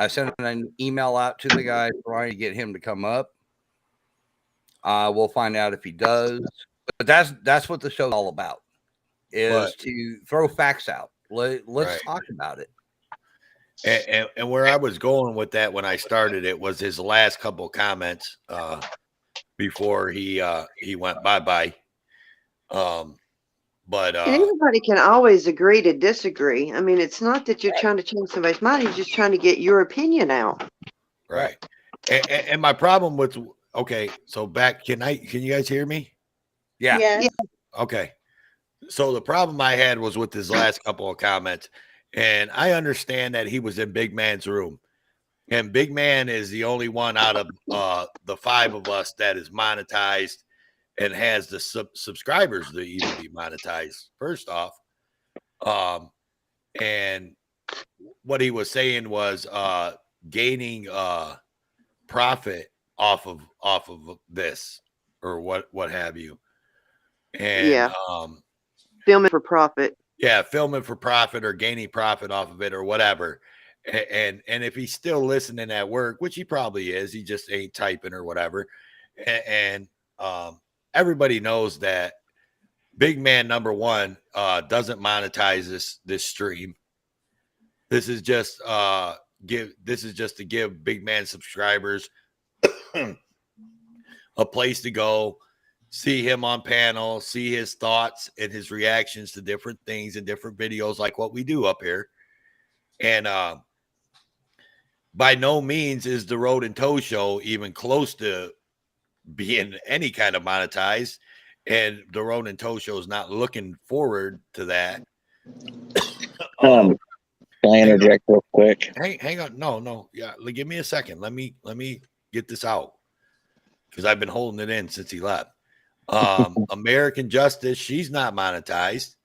sent an email out to the guy trying to get him to come up. We'll find out if he does. But that's what the show's all about, is to throw facts out. Let's talk about it. And where I was going with that when I started it was his last couple of comments before he went bye-bye. But anybody can always agree to disagree. I mean, it's not that you're trying to change somebody's mind, you're just trying to get your opinion out. Right. And my problem with so back, can you guys hear me? Yeah. Yes. Okay. So the problem I had was with his last couple of comments, and I understand that he was in Big Man's room, and Big Man is the only one out of the five of us that is monetized and has the subscribers to even be monetized. First off, and what he was saying was gaining profit off of this or what have you. And filming for profit. Yeah, filming for profit or gaining profit off of it or whatever. And if he's still listening at work, which he probably is, he just ain't typing or whatever. And everybody knows that Big Man number one doesn't monetize this stream. This is just to give Big Man subscribers a place to go, see him on panel, see his thoughts and his reactions to different things and different videos like what we do up here. And by no means is the Road and Toe Show even close to being any kind of monetized, and the Road and Toe Show is not looking forward to that. Can I interject real quick? Hang on. No. Yeah, give me a second. Let me get this out because I've been holding it in since he left. American Justice, she's not monetized.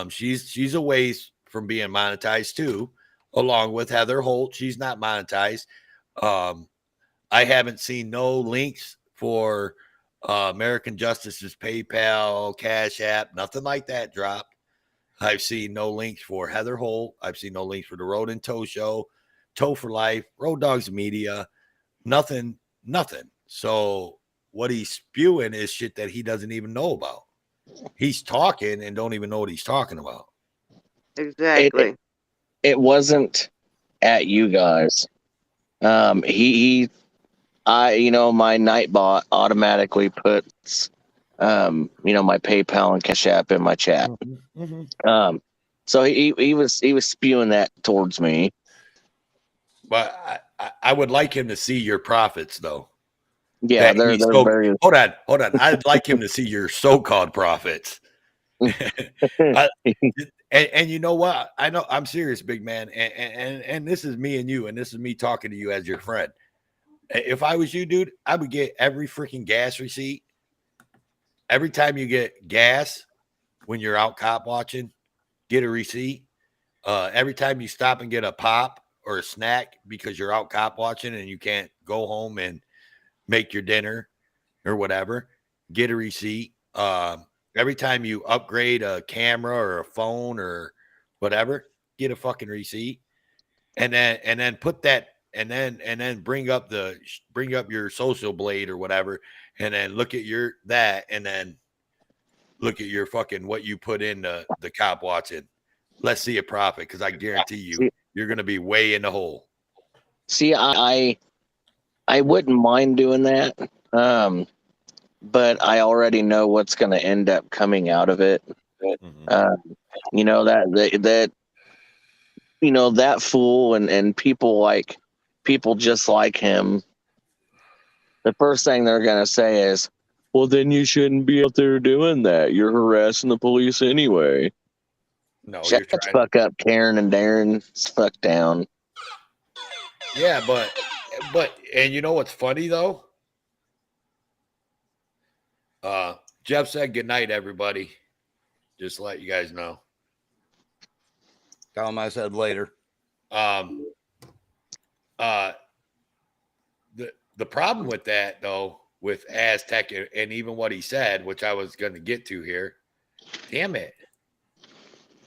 She's a ways from being monetized too, along with Heather Holt. She's not monetized. I haven't seen no links for American Justice's PayPal, Cash App, nothing like that dropped. I've seen no links for Heather Holt. I've seen no links for the Road and Toe Show, Toe for Life, Road Dogs Media, nothing. So what he's spewing is shit that he doesn't even know about. He's talking and don't even know what he's talking about. Exactly. It wasn't at you guys. My Nightbot automatically puts, my PayPal and Cash App in my chat. So he was spewing that towards me. But I would like him to see your profits, though. Yeah, they're very. Hold on. I'd like him to see your so-called profits. And you know what? I know I'm serious, big man. And this is me and you, and this is me talking to you as your friend. If I was you, dude, I would get every freaking gas receipt. Every time you get gas when you're out cop watching, get a receipt. Every time you stop and get a pop or a snack because you're out cop watching and you can't go home and make your dinner or whatever, get a receipt. Every time you upgrade a camera or a phone or whatever, get a fucking receipt. And then put that and then bring up your social blade or whatever, and then look at and then look at your fucking what you put in the cop watching. Let's see a profit, because I guarantee you you're gonna be way in the hole. See, I wouldn't mind doing that. But I already know what's gonna end up coming out of it. That fool and people just like him, the first thing they're going to say is, well, then you shouldn't be out there doing that. You're harassing the police anyway. No, shut the fuck up, Karen and Darren. Fuck down. Yeah, but and you know what's funny though? Jeff said good night, everybody. Just to let you guys know. Tell him I said later. The problem with that though, with Aztec and even what he said, which I was going to get to here. Damn it,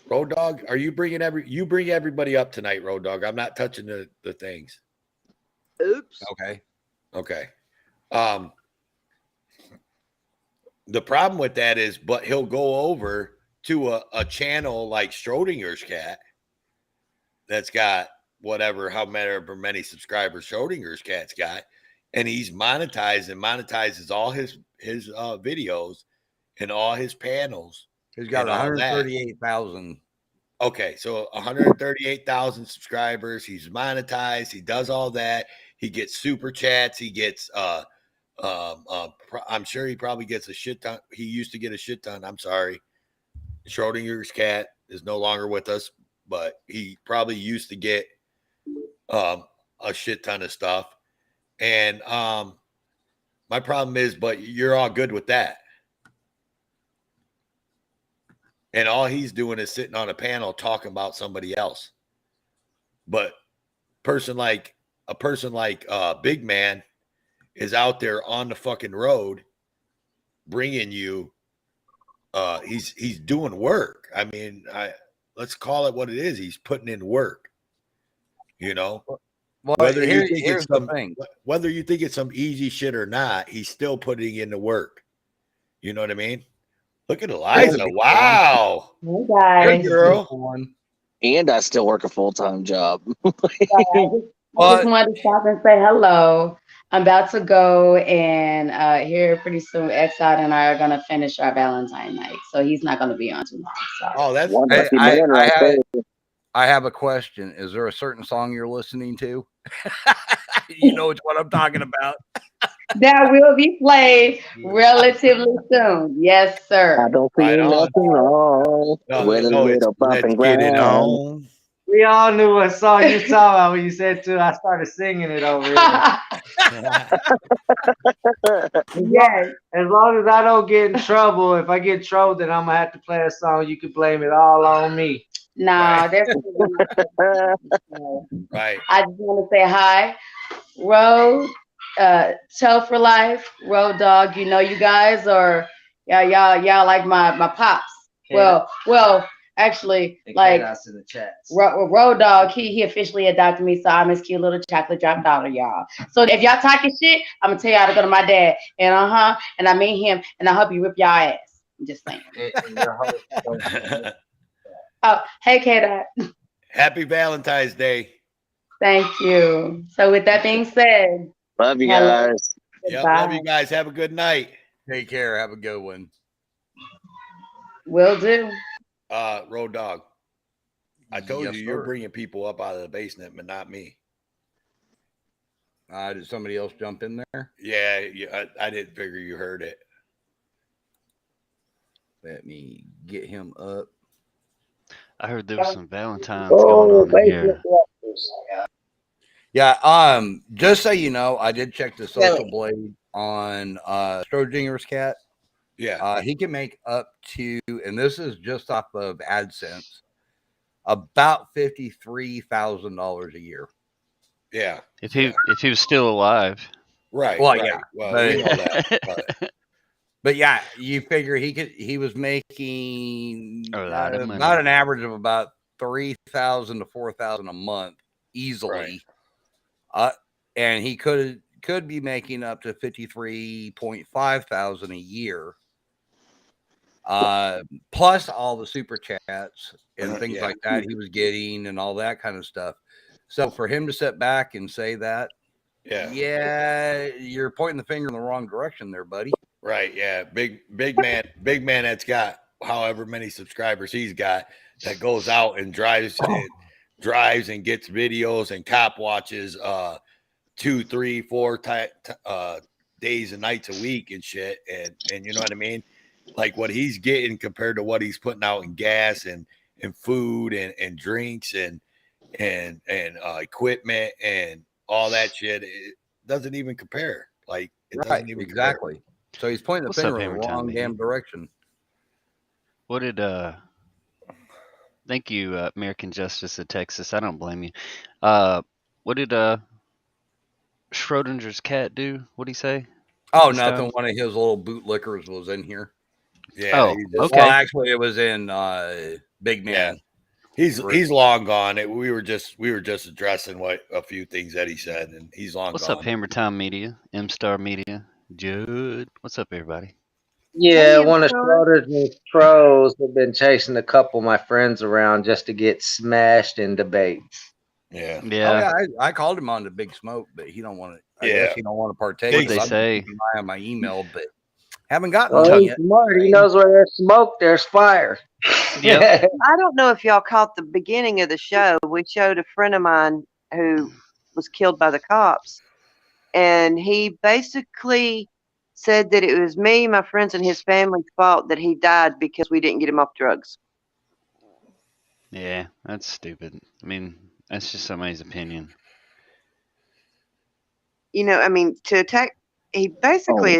Road Dog, are you bringing bring everybody up tonight, Road Dog? I'm not touching the things. Oops. Okay. The problem with that is, but he'll go over to a channel like Schrodinger's cat that's got however many subscribers Schrodinger's cat's got, and he's monetizes all his videos and all his panels. He's got 138,000. Okay, so 138,000 subscribers. He's monetized. He does all that. He gets super chats. He gets I'm sure he probably gets a shit ton. He used to get a shit ton. I'm sorry. Schrodinger's cat is no longer with us, but he probably used to get a shit ton of stuff. And my problem is, but you're all good with that. And all he's doing is sitting on a panel talking about somebody else. But a person like Big Man is out there on the fucking road bringing you he's doing work. I mean, let's call it what it is. He's putting in work. Well, whether you think it's some easy shit or not, he's still putting in the work. You know what I mean? Look at Eliza. Wow. Hey guys. Hey, girl. And I still work a full-time job. I just wanted to stop and say hello. I'm about to go and here pretty soon Exide and I are going to finish our Valentine night. So he's not going to be on too long. Sorry. Oh, that's I have a question. Is there a certain song you're listening to? You know what I'm talking about. That will be played relatively soon. Yes, I sir. don't see Right on. nothing wrong with a No, it's little bump let's and get it grind. on. We all knew what song you talking about when you said to. I started singing it over here. Yes. As long as I don't get in trouble, if I get in trouble, then I'm gonna have to play a song. You can blame it all on me. No, Right. that's Right. I just want to say hi, Road, Toe for Life, Road Dog. You know you guys are y'all like my pops. Well, actually, like Chaos in the chats. Road Dog, he officially adopted me, so I'm his cute little chocolate drop daughter, y'all. So if y'all talking shit, I'm gonna tell y'all to go to my dad, and and I mean him, and I hope you rip y'all ass. I'm just saying. Oh, hey, K-Dot. Happy Valentine's Day. Thank you. So with that being said, Love you hello. guys. Yep. Love you guys. Have a good night. Take care. Have a good one. Will do. Road Dog. I told Yes, you you're sir. bringing people up out of the basement, but not me. Did somebody else jump in there? Yeah, I didn't figure you heard it. Let me get him up. I heard there was some Valentines going on in here. Yeah, just so you know, I did check the social blade on Schrodinger's cat. Yeah. He can make up to, and this is just off of AdSense, about $53,000 a year. Yeah. If he was still alive. Right. Well, right. yeah. Well, But, we know that. But yeah, you figure he was making A lot of money. about an average of about $3,000 to $4,000 a month easily. Right. And he could be making up to $53,500 a year. Plus all the super chats and things like that he was getting and all that kind of stuff. So for him to sit back and say that, yeah, you're pointing the finger in the wrong direction there, buddy. Right. Yeah. Big man that's got however many subscribers he's got that goes out and drives and gets videos and cop watches 2, 3, 4 days and nights a week and shit. And you know what I mean? Like what he's getting compared to what he's putting out in gas and food and drinks and equipment and all that shit, it doesn't even compare. Like it doesn't even exactly. compare. So he's pointing the What's up, finger in the Hammer Time, wrong man? damn direction. What did thank you, American Justice of Texas. I don't blame you. What did Schrodinger's cat do? What'd he say? Oh, this nothing. time? One of his little bootlickers was in here. Yeah. Oh, okay. Well, actually, it was in Big Man. He's long gone. We were just addressing a few things that he said, and he's long What's gone. up, Hammer Time Media, M-Star Media, Judd? What's up, everybody? Yeah, one of Schroeder's pros have been chasing a couple of my friends around just to get smashed in debates. Yeah. Oh, yeah. I called him on the Big Smoke, but he don't want to. I guess he don't want to partake. What'd they I'm say? keeping an eye on my email, but haven't gotten Well, one he's yet. smart. He knows where there's smoke, there's fire. I don't know if y'all caught the beginning of the show. We showed a friend of mine who was killed by the cops, and he basically said that it was me, my friends, and his family's fault that he died because we didn't get him off drugs. Yeah, that's stupid. I mean, that's just somebody's opinion. You know, I mean, to attack, he basically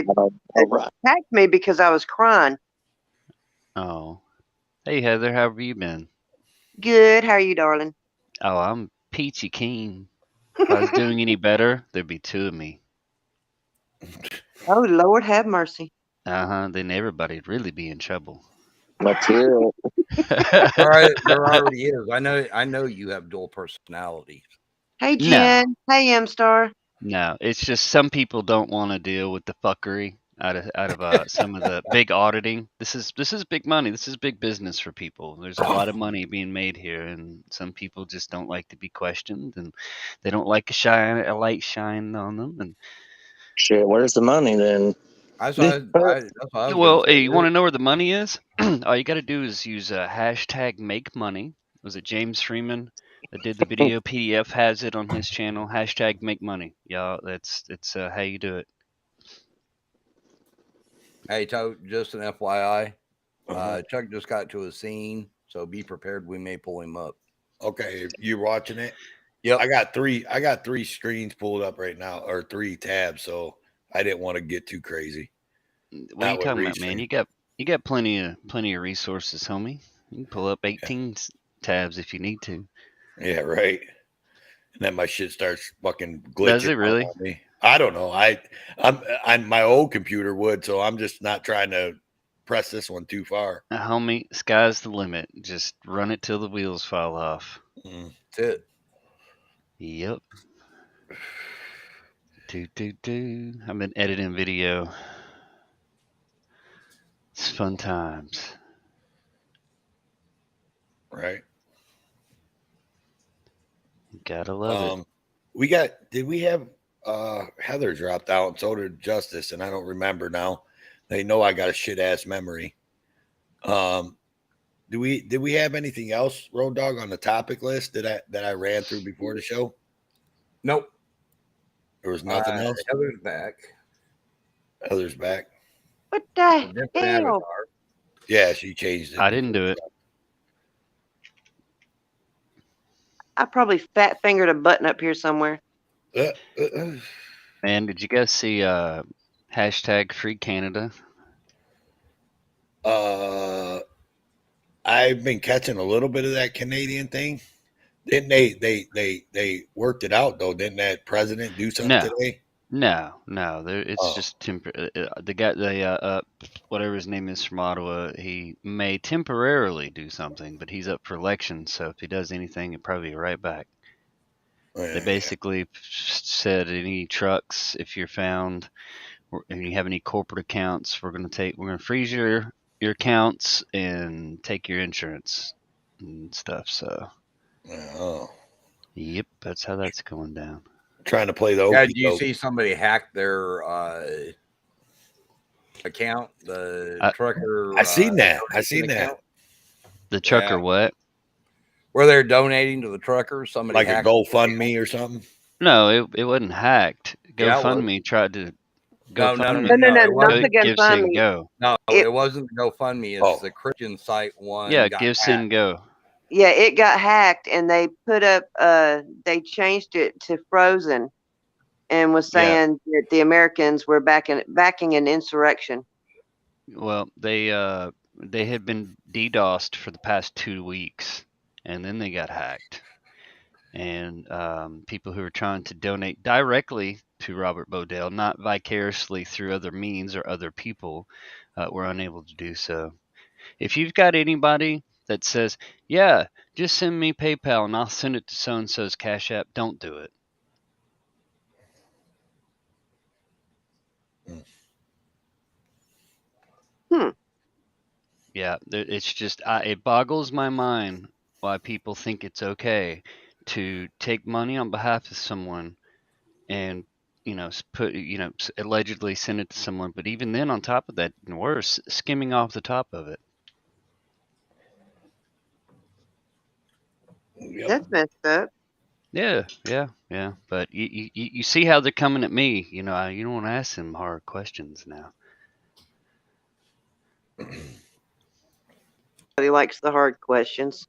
attacked me because I was crying. Oh. Hey, Heather, how have you been? Good. How are you, darling? Oh, I'm peachy keen. If I was doing any better, there'd be two of me. Oh, Lord have mercy. Then everybody'd really be in trouble. Let's hear it. All right, there already is. I know you have dual personalities. Hey, Jen. Hey, M-Star. No, it's just some people don't want to deal with the fuckery out of some of the big auditing. This is big money. This is big business for people. There's a lot of money being made here, and some people just don't like to be questioned, and they don't like a light shine on them. And shit, where's the money then? That's what I was well, gonna say. hey, you want to know where the money is? All you got to do is use hashtag make money. Was it James Freeman? that did the video. PDF has it on his channel. Hashtag make money, y'all. It's how you do it. Hey, just an FYI, Chuck just got to a scene, so be prepared. We may pull him up. Okay, you watching it? Yep. I got three screens pulled up right now, or 3 tabs, so I didn't want to get too crazy. What are you talking about, man? You got plenty of resources, homie. You can pull up 18 tabs if you need to. Yeah, right. And then my shit starts fucking glitching. Does it really? On me. I don't know. I'm my old computer would, so I'm just not trying to press this one too far. Homie, sky's the limit. Just run it till the wheels fall off. That's it. Yep. I've been editing video. It's fun times. Right. Gotta love it. Did we have Heather dropped out, and so did Justice, and I don't remember now. They know I got a shit ass memory. Did we have anything else, Road Dog, on the topic list that I ran through before the show? Nope. There was nothing else. Heather's back. Heather's back. What the hell? Yeah, she changed it. I didn't do it. I probably fat fingered a button up here somewhere. Man, did you guys see hashtag Free Canada? I've been catching a little bit of that Canadian thing. Didn't they worked it out though? Didn't that president do something today? No. It's just the guy, whatever his name is from Ottawa, he may temporarily do something, but he's up for election. So if he does anything, it'll probably be right back. They basically said any trucks, if you're found and you have any corporate accounts, we're gonna freeze your accounts and take your insurance and stuff. So, yep, that's how that's going down. Trying to play the did you see somebody hack their account? The trucker. I seen that. The trucker what? Where they're donating to the truckers. Somebody like a GoFundMe or something. No, it wasn't hacked. GoFundMe tried to. No, not the GoFundMe. Go. No, it wasn't the GoFundMe. It's the Christian site one. Yeah, Give, Send, Go. Yeah, it got hacked, and they put up. They changed it to frozen, and was saying that the Americans were backing an insurrection. Well, they had been DDoSed for the past 2 weeks, and then they got hacked. And people who were trying to donate directly to Robert Bodell, not vicariously through other means or other people, were unable to do so. If you've got anybody that says, yeah, just send me PayPal and I'll send it to so-and-so's Cash App, don't do it. Yeah, it's just, it boggles my mind why people think it's okay to take money on behalf of someone and, allegedly send it to someone. But even then, on top of that, worse, skimming off the top of it. That's messed up. Yeah. But you see how they're coming at me. You don't want to ask them hard questions now. He likes the hard questions.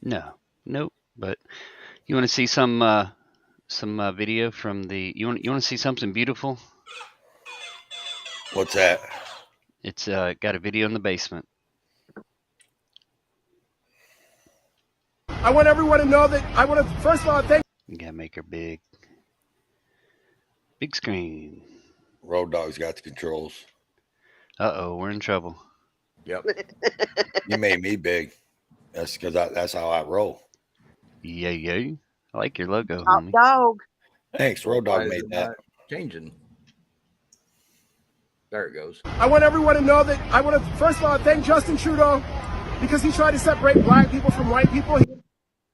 Nope. But you want to see some video from the? You want to see something beautiful? What's that? It's got a video in the basement. I want everyone to know that I want to first of all thank. You gotta make her big screen. Road Dog's got the controls. We're in trouble. Yep. You made me big. That's because that's how I roll. Yeah. I like your logo, Hot homie. dog. Thanks, Road Dog made that. Changing. There it goes. I want everyone to know that I want to first of all thank Justin Trudeau because he tried to separate black people from white people.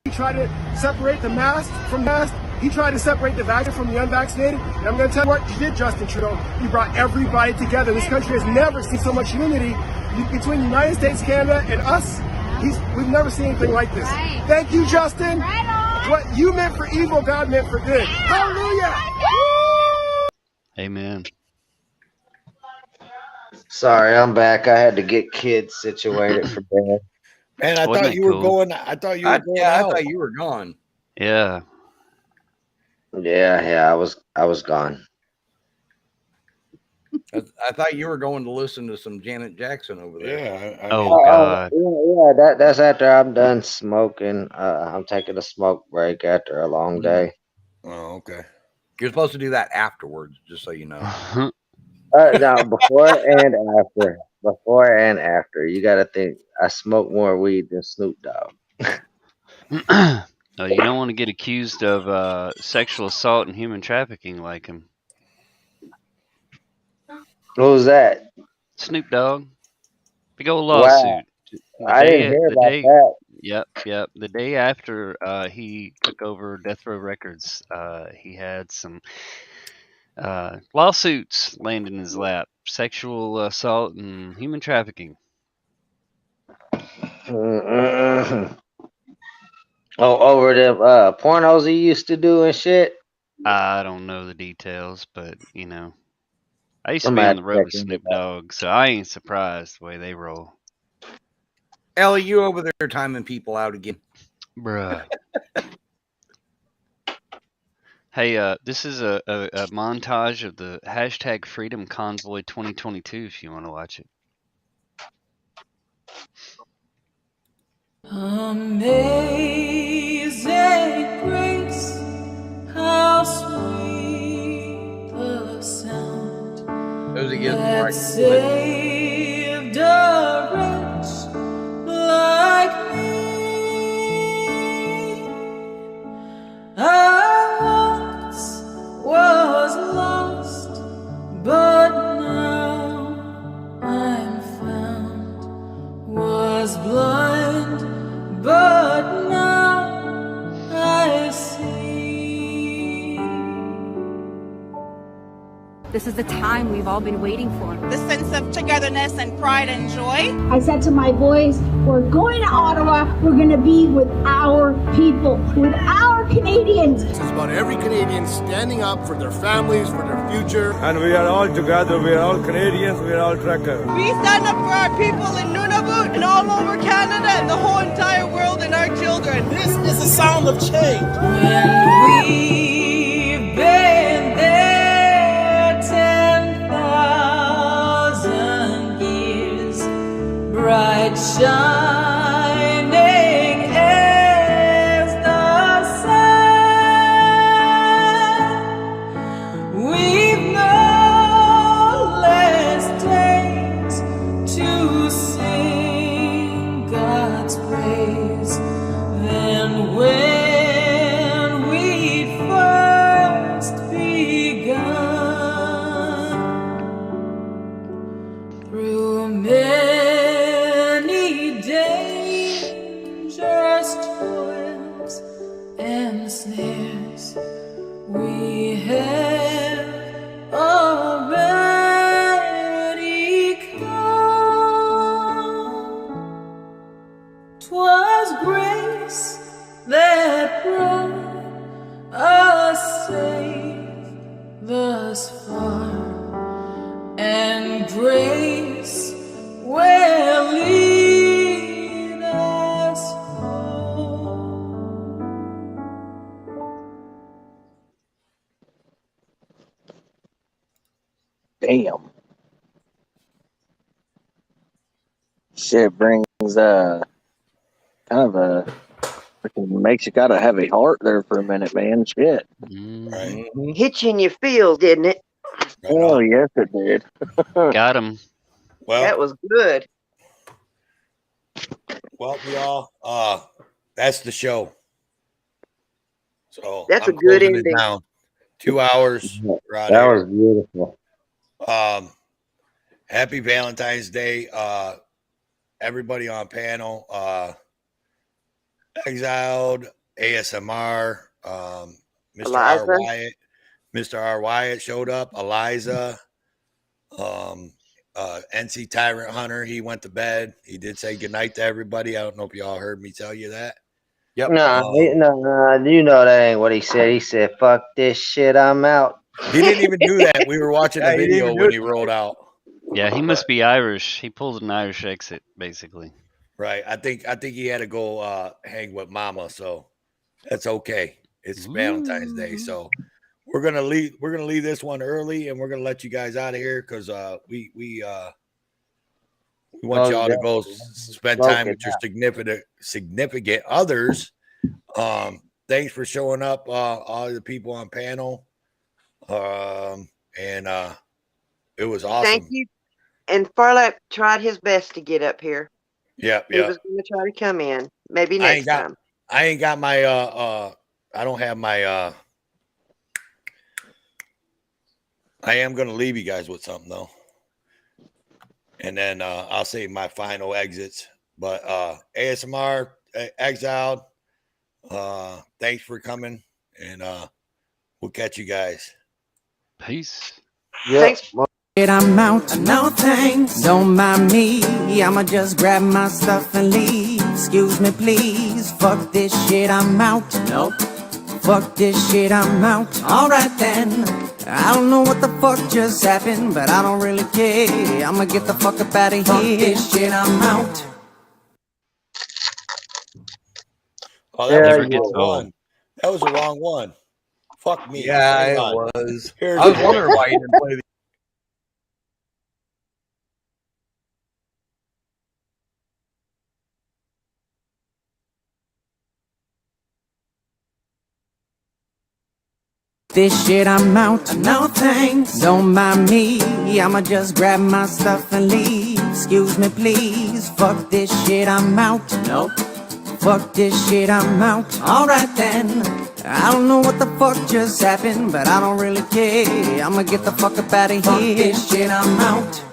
He tried to separate the masked from masked. He tried to separate the vaccinated from the unvaccinated. And I'm going to tell you what you did, Justin Trudeau. You brought everybody together. This country has never seen so much unity between the United States, Canada, and us. We've never seen anything like this. Thank you, Justin. What you meant for evil, God meant for good. Hallelujah. Amen. Sorry, I'm back. I had to get kids situated for bed. Man, I Wasn't thought that you were cool? going. I thought you were going I out. thought you were gone. Yeah. Yeah, I was gone. I thought you were going to listen to some Janet Jackson over there. Yeah. I Oh mean, God. Yeah, that's after I'm done smoking. I'm taking a smoke break after a long day. Oh, okay. You're supposed to do that afterwards, just so you know. No, before and after. Before and after. You got to think. I smoke more weed than Snoop Dogg. No, you don't want to get accused of sexual assault and human trafficking like him. What was that? Snoop Dogg. Big old Wow, lawsuit. The I didn't day, hear the about day. that. Yep. The day after he took over Death Row Records, he had some lawsuits land in his lap: sexual assault and human trafficking. Mm-mm. Oh, over the pornos he used to do and shit. I don't know the details, but you know, I used to I'm be gonna on have the to road check with into Snoop that. Dogg, so I ain't surprised the way they roll. Ellie, you over there timing people out again. Bruh. Hey, this is a montage of the hashtag Freedom Convoy 2022 if you want to watch it. Amazing grace, how sweet the sound that saved a wretch like me. I once was lost, but now I'm found. Was blind, but now I see. This is the time we've all been waiting for. The sense of togetherness and pride and joy. I said to my boys, we're going to Ottawa, we're going to be with our people, with our Canadians. This is about every Canadian standing up for their families, for their future. And we are all together, we are all Canadians, we are all trekkers. We stand up for our people in Nunavut and all over Canada and the whole entire world and our children. This is the sound of change. When we've been there 10,000 years, bright shining as the sun, we've no less days to sing God's praise than when we first begun. Through many dangers, toils, and snares, we have already come. 'Twas grace that brought us safe thus far, and grace will lead us home. Damn. Shit brings kind of a makes you got a heavy heart there for a minute, man. Shit. Right. Hit you in your feels, didn't it? Oh yes, it did. Got him. Well, That was good. well, y'all. That's the show. So That's I'm a good closing ending. it down. 2 hours. We're out That of was beautiful. here. Happy Valentine's Day. Everybody on panel. Exiled, ASMR, Mr. Eliza. R. Wyatt. Mr. R. Wyatt showed up. Eliza. NC Tyrant Hunter, he went to bed. He did say goodnight to everybody. I don't know if y'all heard me tell you that. Yep. No, no, you know that ain't what he said. He said, "Fuck this shit, I'm out." He didn't even do that. We were watching the Yeah, he didn't video even do when it. he rolled out. Yeah, he must be Irish. He pulled an Irish exit, basically. Right. I think he had to go hang with Mama, so that's okay. It's Valentine's Day, so we're gonna leave this one early, and we're gonna let you guys out of here because we want Most y'all to go definitely. spend Smoke time it with your significant others. Thanks for showing up, all the people on panel. And it was awesome. Thank you. And Farlap tried his best to get up here. Yep. He was going to try to come in. Maybe next time. I ain't got my I don't have my I am gonna leave you guys with something though. And then I'll say my final exits. But ASMR Exiled, thanks for coming, and we'll catch you guys. Peace. Thanks. I'm out, no thanks, don't mind me. I'ma just grab my stuff and leave. Excuse me, please. Fuck this shit, I'm out. Nope. Fuck this shit, I'm out. Alright then. I don't know what the fuck just happened, but I don't really care. I'ma get the fuck up out of here. Fuck this shit, I'm out. Oh, that Never was the gets wrong old. one. That was the wrong one. Fuck me. Yeah, Hang it on. was. Here's I was the- wondering why you didn't play the. This shit, I'm out. No thanks, don't mind me. I'ma just grab my stuff and leave. Excuse me, please. Fuck this shit, I'm out. Nope. Fuck this shit, I'm out. Alright then. I don't know what the fuck just happened, but I don't really care. I'ma get the fuck up out of here. Fuck this shit, I'm out.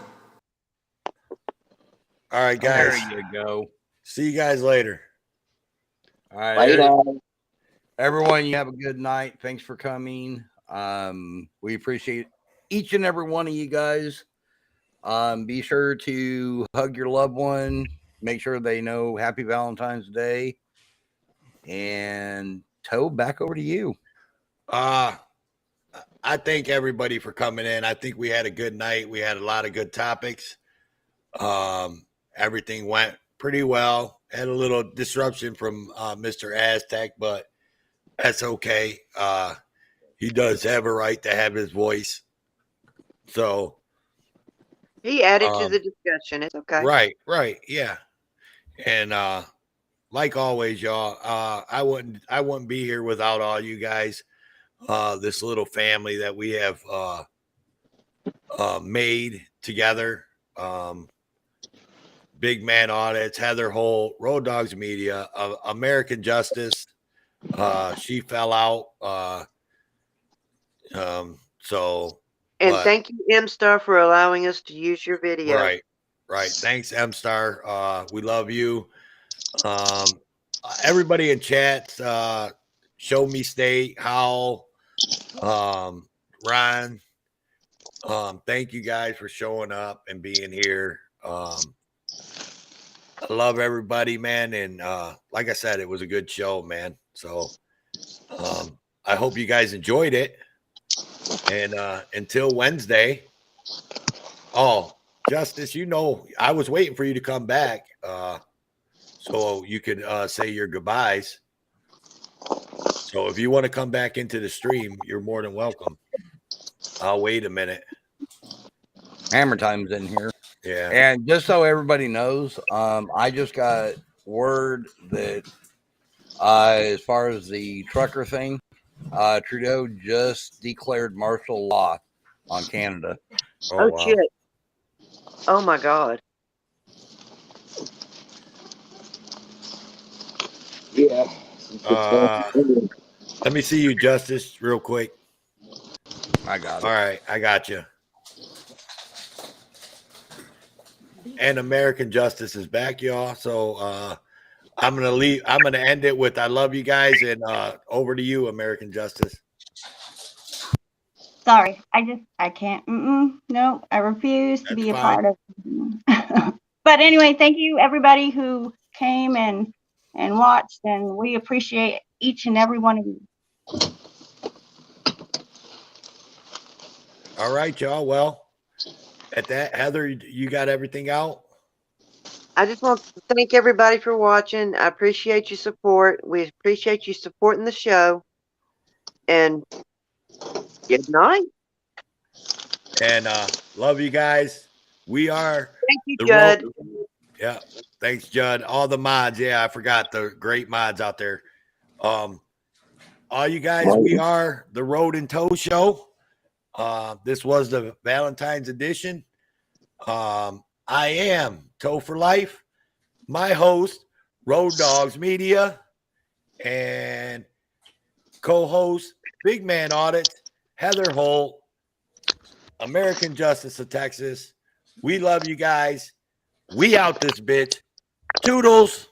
All right, guys. There you go. See you guys later. All right. Later. Everyone, you have a good night. Thanks for coming. We appreciate each and every one of you guys. Be sure to hug your loved one. Make sure they know Happy Valentine's Day. And Toe, back over to you. I thank everybody for coming in. I think we had a good night. We had a lot of good topics. Everything went pretty well. Had a little disruption from Mr. Aztec, but that's okay. He does have a right to have his voice. So he added to the discussion. It's okay. Right. Yeah. And like always, y'all, I wouldn't be here without all you guys. This little family that we have made together. Big Man Audits, Heather Holt, Road Dogs Media, American Justice. She fell out. And thank you, M-Star, for allowing us to use your video. Right. Thanks, M-Star. We love you. Everybody in chat, Show Me State, Howell, Ron. Thank you guys for showing up and being here. I love everybody, man. And like I said, it was a good show, man. So I hope you guys enjoyed it. And until Wednesday. Oh, Justice, I was waiting for you to come back so you could say your goodbyes. So if you want to come back into the stream, you're more than welcome. I'll wait a minute. Hammer Time's in here. Yeah. And just so everybody knows, I just got word that as far as the trucker thing, Trudeau just declared martial law on Canada. Oh, wow. Shit. Oh, my God. Yeah. Let me see you, Justice, real quick. I got it. All right, I got you. And American Justice is back, y'all. So I'm gonna leave. I'm gonna end it with "I love you guys," and over to you, American Justice. Sorry, I can't. No, I refuse to be a part of. But anyway, thank you everybody who came and and watched, and we appreciate each and every one of you. All right, y'all. Well, at that, Heather, you got everything out? I just want to thank everybody for watching. I appreciate your support. We appreciate you supporting the show. And good night. And love you guys. We are Thank you, Judd. Yeah. Thanks, Judd. All the mods. Yeah, I forgot the great mods out there. All you guys, we are the Road and Toe Show. This was the Valentine's edition. I am Toe for Life. My host, Road Dogs Media, and co-host, Big Man Audit, Heather Holt, American Justice of Texas. We love you guys. We out this bitch. Toodles.